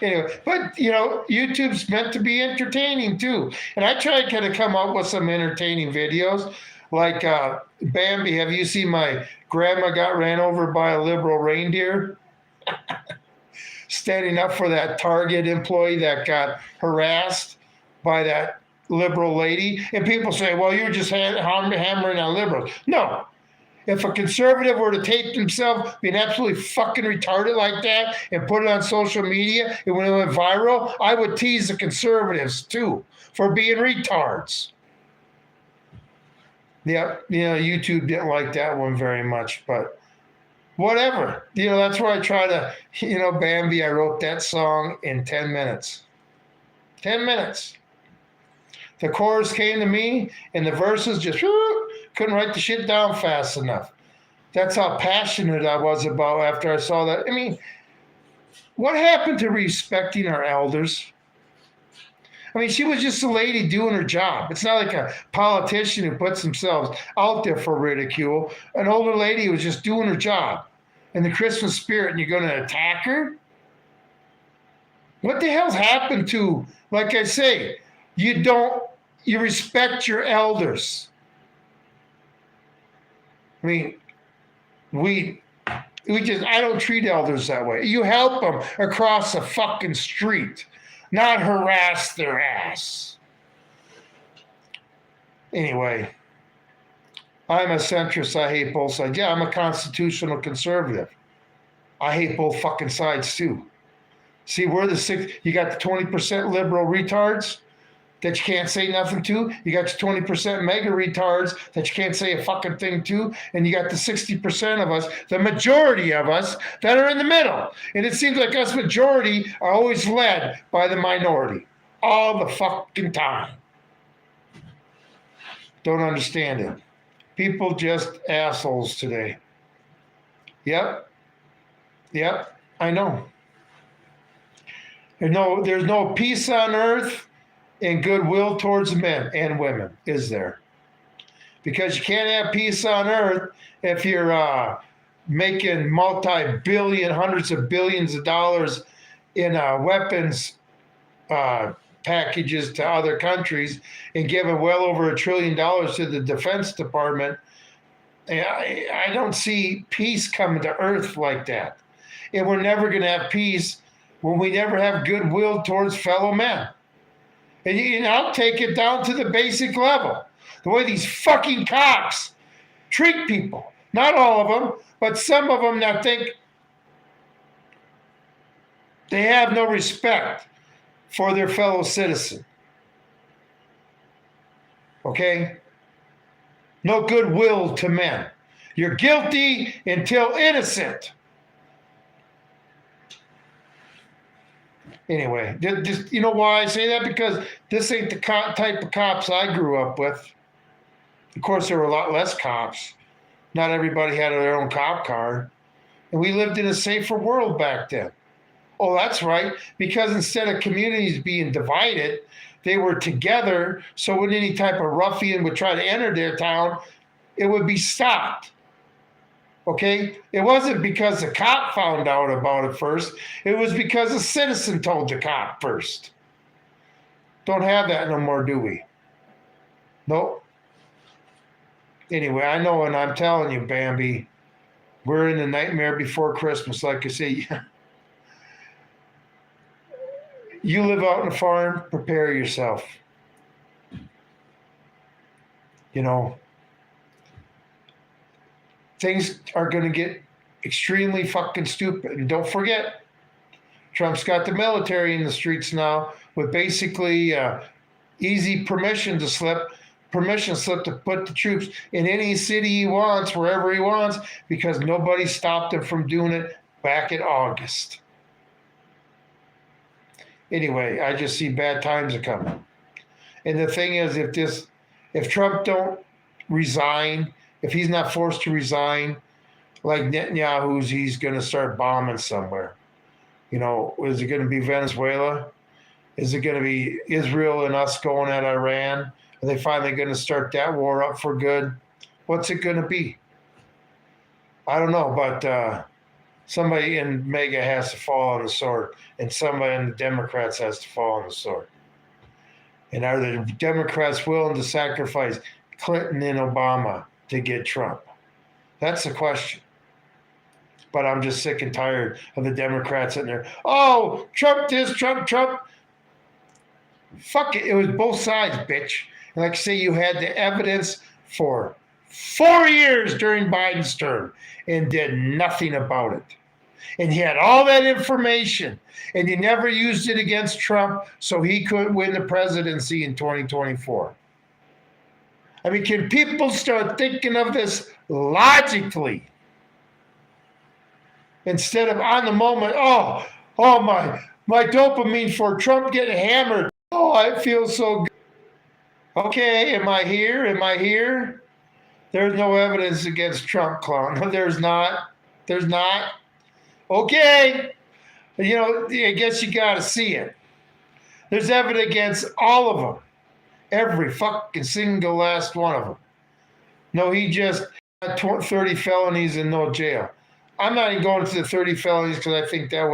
Speaker 1: Anyway, but YouTube's meant to be entertaining too. And I try to kind of come up with some entertaining videos. Like Bambi, have you seen my grandma got ran over by a liberal reindeer? Standing up for that Target employee that got harassed by that liberal lady. And people say, well, you're just hammering on liberals. No. If a conservative were to take themselves being absolutely fucking retarded like that and put it on social media and when it went viral, I would tease the conservatives too for being retards. Yeah, YouTube didn't like that one very much, but whatever. That's where I try to, Bambi, I wrote that song in 10 minutes. 10 minutes. The chorus came to me and the verses just couldn't write the shit down fast enough. That's how passionate I was about after I saw that. I mean, what happened to respecting our elders? I mean, she was just a lady doing her job. It's not like a politician who puts themselves out there for ridicule. An older lady who was just doing her job in the Christmas spirit, and you're going to attack her? What the hell's happened to, like I say, you respect your elders. I mean, I don't treat elders that way. You help them across the fucking street, not harass their ass. Anyway, I'm a centrist. I hate both sides. Yeah, I'm a constitutional conservative. I hate both fucking sides too. See, we're you got the 20% liberal retards that you can't say nothing to. You got your 20% mega retards that you can't say a fucking thing to. And you got the 60% of us, the majority of us, that are in the middle. And it seems like us majority are always led by the minority. All the fucking time. Don't understand it. People just assholes today. Yep, I know. There's no peace on earth and goodwill towards men and women, is there? Because you can't have peace on earth if you're making multi-billion, hundreds of billions of dollars in weapons packages to other countries and giving well over $1 trillion to the Defense Department. I don't see peace coming to earth like that. And we're never going to have peace when we never have goodwill towards fellow men. And I'll take it down to the basic level. The way these fucking cops treat people. Not all of them, but some of them that think they have no respect for their fellow citizen. Okay? No goodwill to men. You're guilty until innocent. Anyway, just, you know why I say that? Because this ain't the type of cops I grew up with. Of course, there were a lot less cops. Not everybody had their own cop car. And we lived in a safer world back then. Oh, that's right. Because instead of communities being divided, they were together. So when any type of ruffian would try to enter their town, it would be stopped. Okay? It wasn't because the cop found out about it first. It was because a citizen told the cop first. Don't have that no more, do we? Nope. Anyway, I know, and I'm telling you, Bambi, we're in the nightmare before Christmas. Like I say, you live out on a farm, prepare yourself. Things are going to get extremely fucking stupid. And don't forget, Trump's got the military in the streets now with basically easy permission slip to put the troops in any city he wants, wherever he wants, because nobody stopped him from doing it back in August. Anyway, I just see bad times are coming. And the thing is, if Trump don't resign, if he's not forced to resign, like Netanyahu's, he's going to start bombing somewhere. Is it going to be Venezuela? Is it going to be Israel and us going at Iran? Are they finally going to start that war up for good? What's it going to be? I don't know, but somebody in MAGA has to fall on the sword, and somebody in the Democrats has to fall on the sword. And are the Democrats willing to sacrifice Clinton and Obama to get Trump? That's the question. But I'm just sick and tired of the Democrats in there. Oh, Trump this, Trump. Fuck it. It was both sides, bitch. And like I say, you had the evidence for 4 years during Biden's term and did nothing about it. And he had all that information, and you never used it against Trump so he couldn't win the presidency in 2024. I mean, can people start thinking of this logically? Instead of on the moment, oh my dopamine for Trump getting hammered. Oh, I feel so good. Okay, am I here? There's no evidence against Trump, clown. No, there's not. Okay. I guess you got to see it. There's evidence against all of them. Every fucking single last one of them. No, he just had 30 felonies and no jail. I'm not even going to the 30 felonies because I think that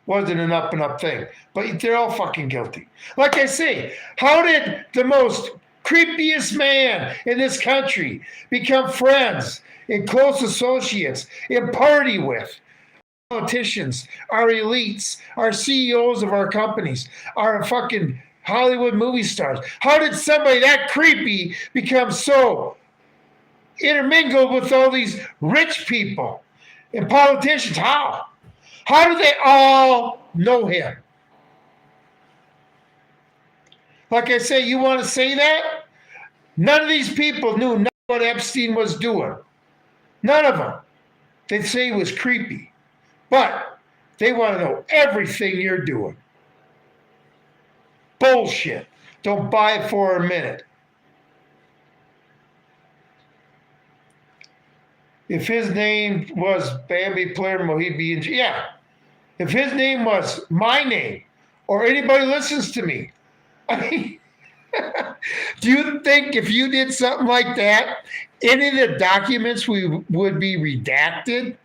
Speaker 1: wasn't an up and up thing. But they're all fucking guilty. Like I say, how did the most creepiest man in this country become friends and close associates and party with politicians, our elites, our CEOs of our companies, our fucking Hollywood movie stars? How did somebody that creepy become so intermingled with all these rich people and politicians? How do they all know him? Like I say, you want to say that? None of these people knew what Epstein was doing. None of them. They say he was creepy. But they want to know everything you're doing. Bullshit. Don't buy it for a minute. If his name was Bambi Palermo, he'd be in jail. Yeah. If his name was my name, or anybody listens to me, I mean, do you think if you did something like that, any of the documents would be redacted?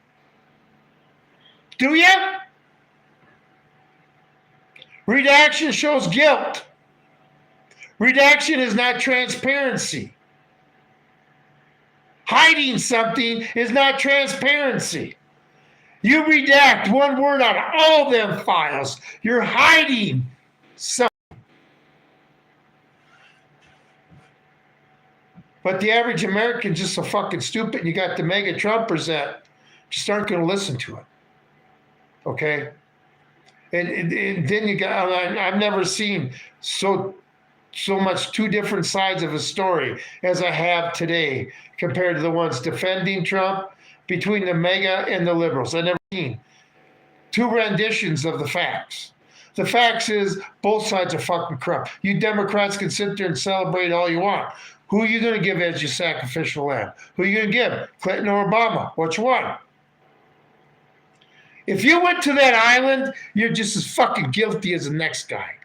Speaker 1: Do you? Redaction shows guilt. Redaction is not transparency. Hiding something is not transparency. You redact one word out of all them files. You're hiding something. But the average American's just so fucking stupid, and you got the mega Trumpers that just aren't going to listen to it. Okay? And then you got, I've never seen so much two different sides of a story as I have today compared to the ones defending Trump between the mega and the liberals. I've never seen two renditions of the facts. The facts is both sides are fucking corrupt. You Democrats can sit there and celebrate all you want. Who are you going to give as your sacrificial lamb? Who are you going to give? Clinton or Obama? Which one? If you went to that island, you're just as fucking guilty as the next guy.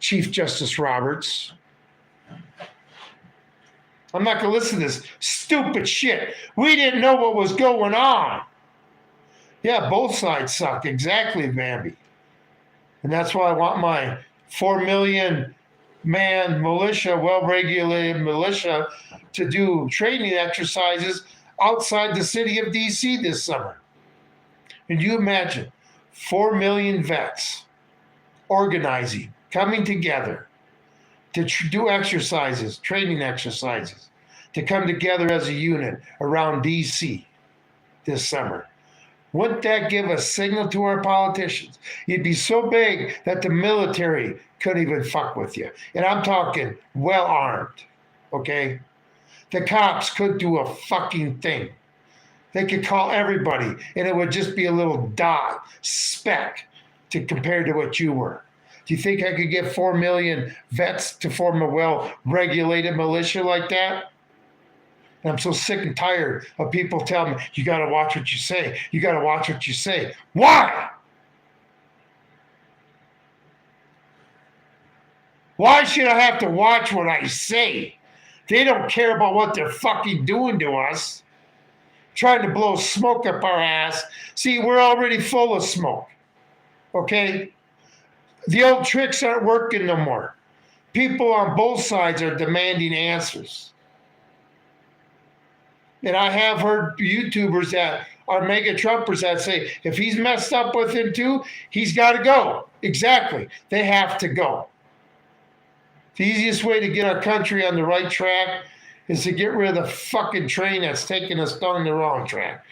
Speaker 1: Chief Justice Roberts. I'm not going to listen to this stupid shit. We didn't know what was going on. Yeah, both sides suck. Exactly, Bambi. And that's why I want my 4 million man militia, well-regulated militia, to do training exercises outside the city of D.C. this summer. And you imagine 4 million vets organizing, coming together to do exercises, training exercises, to come together as a unit around D.C. this summer. Wouldn't that give a signal to our politicians? You'd be so big that the military couldn't even fuck with you. And I'm talking well armed, okay? The cops could do a fucking thing. They could call everybody, and it would just be a little dot, speck, to compare to what you were. Do you think I could get 4 million vets to form a well-regulated militia like that? And I'm so sick and tired of people telling me, you got to watch what you say. You got to watch what you say. Why? Why should I have to watch what I say? They don't care about what they're fucking doing to us. Trying to blow smoke up our ass. See, we're already full of smoke. Okay? The old tricks aren't working no more. People on both sides are demanding answers. And I have heard YouTubers that are mega Trumpers that say, if he's messed up with him too, he's got to go. Exactly. They have to go. The easiest way to get our country on the right track is to get rid of the fucking train that's taking us down the wrong track.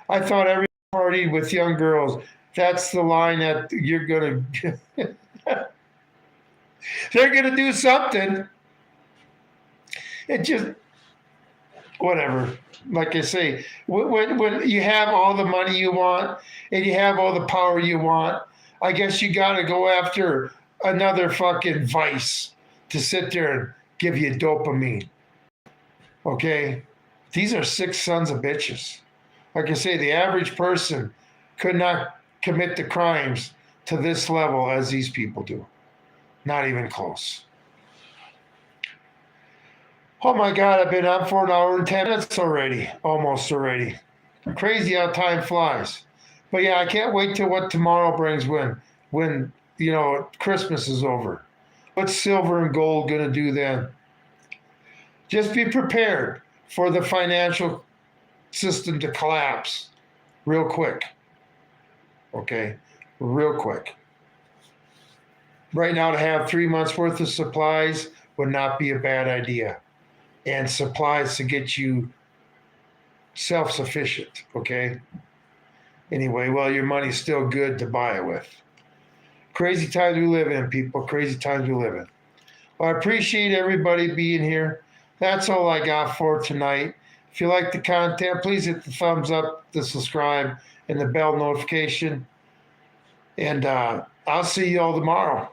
Speaker 1: I thought every party with young girls, that's the line that you're going to... They're going to do something. It just... Whatever. Like I say, when you have all the money you want and you have all the power you want, I guess you got to go after another fucking vice to sit there and give you dopamine. Okay? These are sick sons of bitches. Like I say, the average person could not commit the crimes to this level as these people do. Not even close. Oh my God, I've been on for an hour and 10 minutes already. Almost already. Crazy how time flies. But yeah, I can't wait till what tomorrow brings when Christmas is over. What's silver and gold going to do then? Just be prepared for the financial system to collapse real quick. Okay? Real quick. Right now, to have 3 months worth of supplies would not be a bad idea. And supplies to get you self-sufficient, okay? Anyway, well, your money's still good to buy it with. Crazy times we live in, people. Crazy times we live in. Well, I appreciate everybody being here. That's all I got for tonight. If you like the content, please hit the thumbs up, the subscribe, and the bell notification. And I'll see you all tomorrow.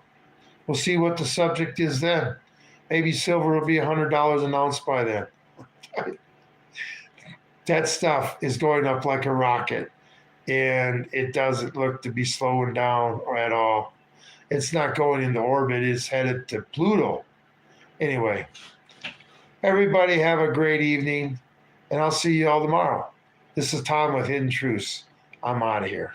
Speaker 1: We'll see what the subject is then. Maybe silver will be $100 an ounce by then. That stuff is going up like a rocket, and it doesn't look to be slowing down at all. It's not going into orbit. It's headed to Pluto. Anyway, everybody have a great evening, and I'll see you all tomorrow. This is Tom with Hidden Truths. I'm out of here.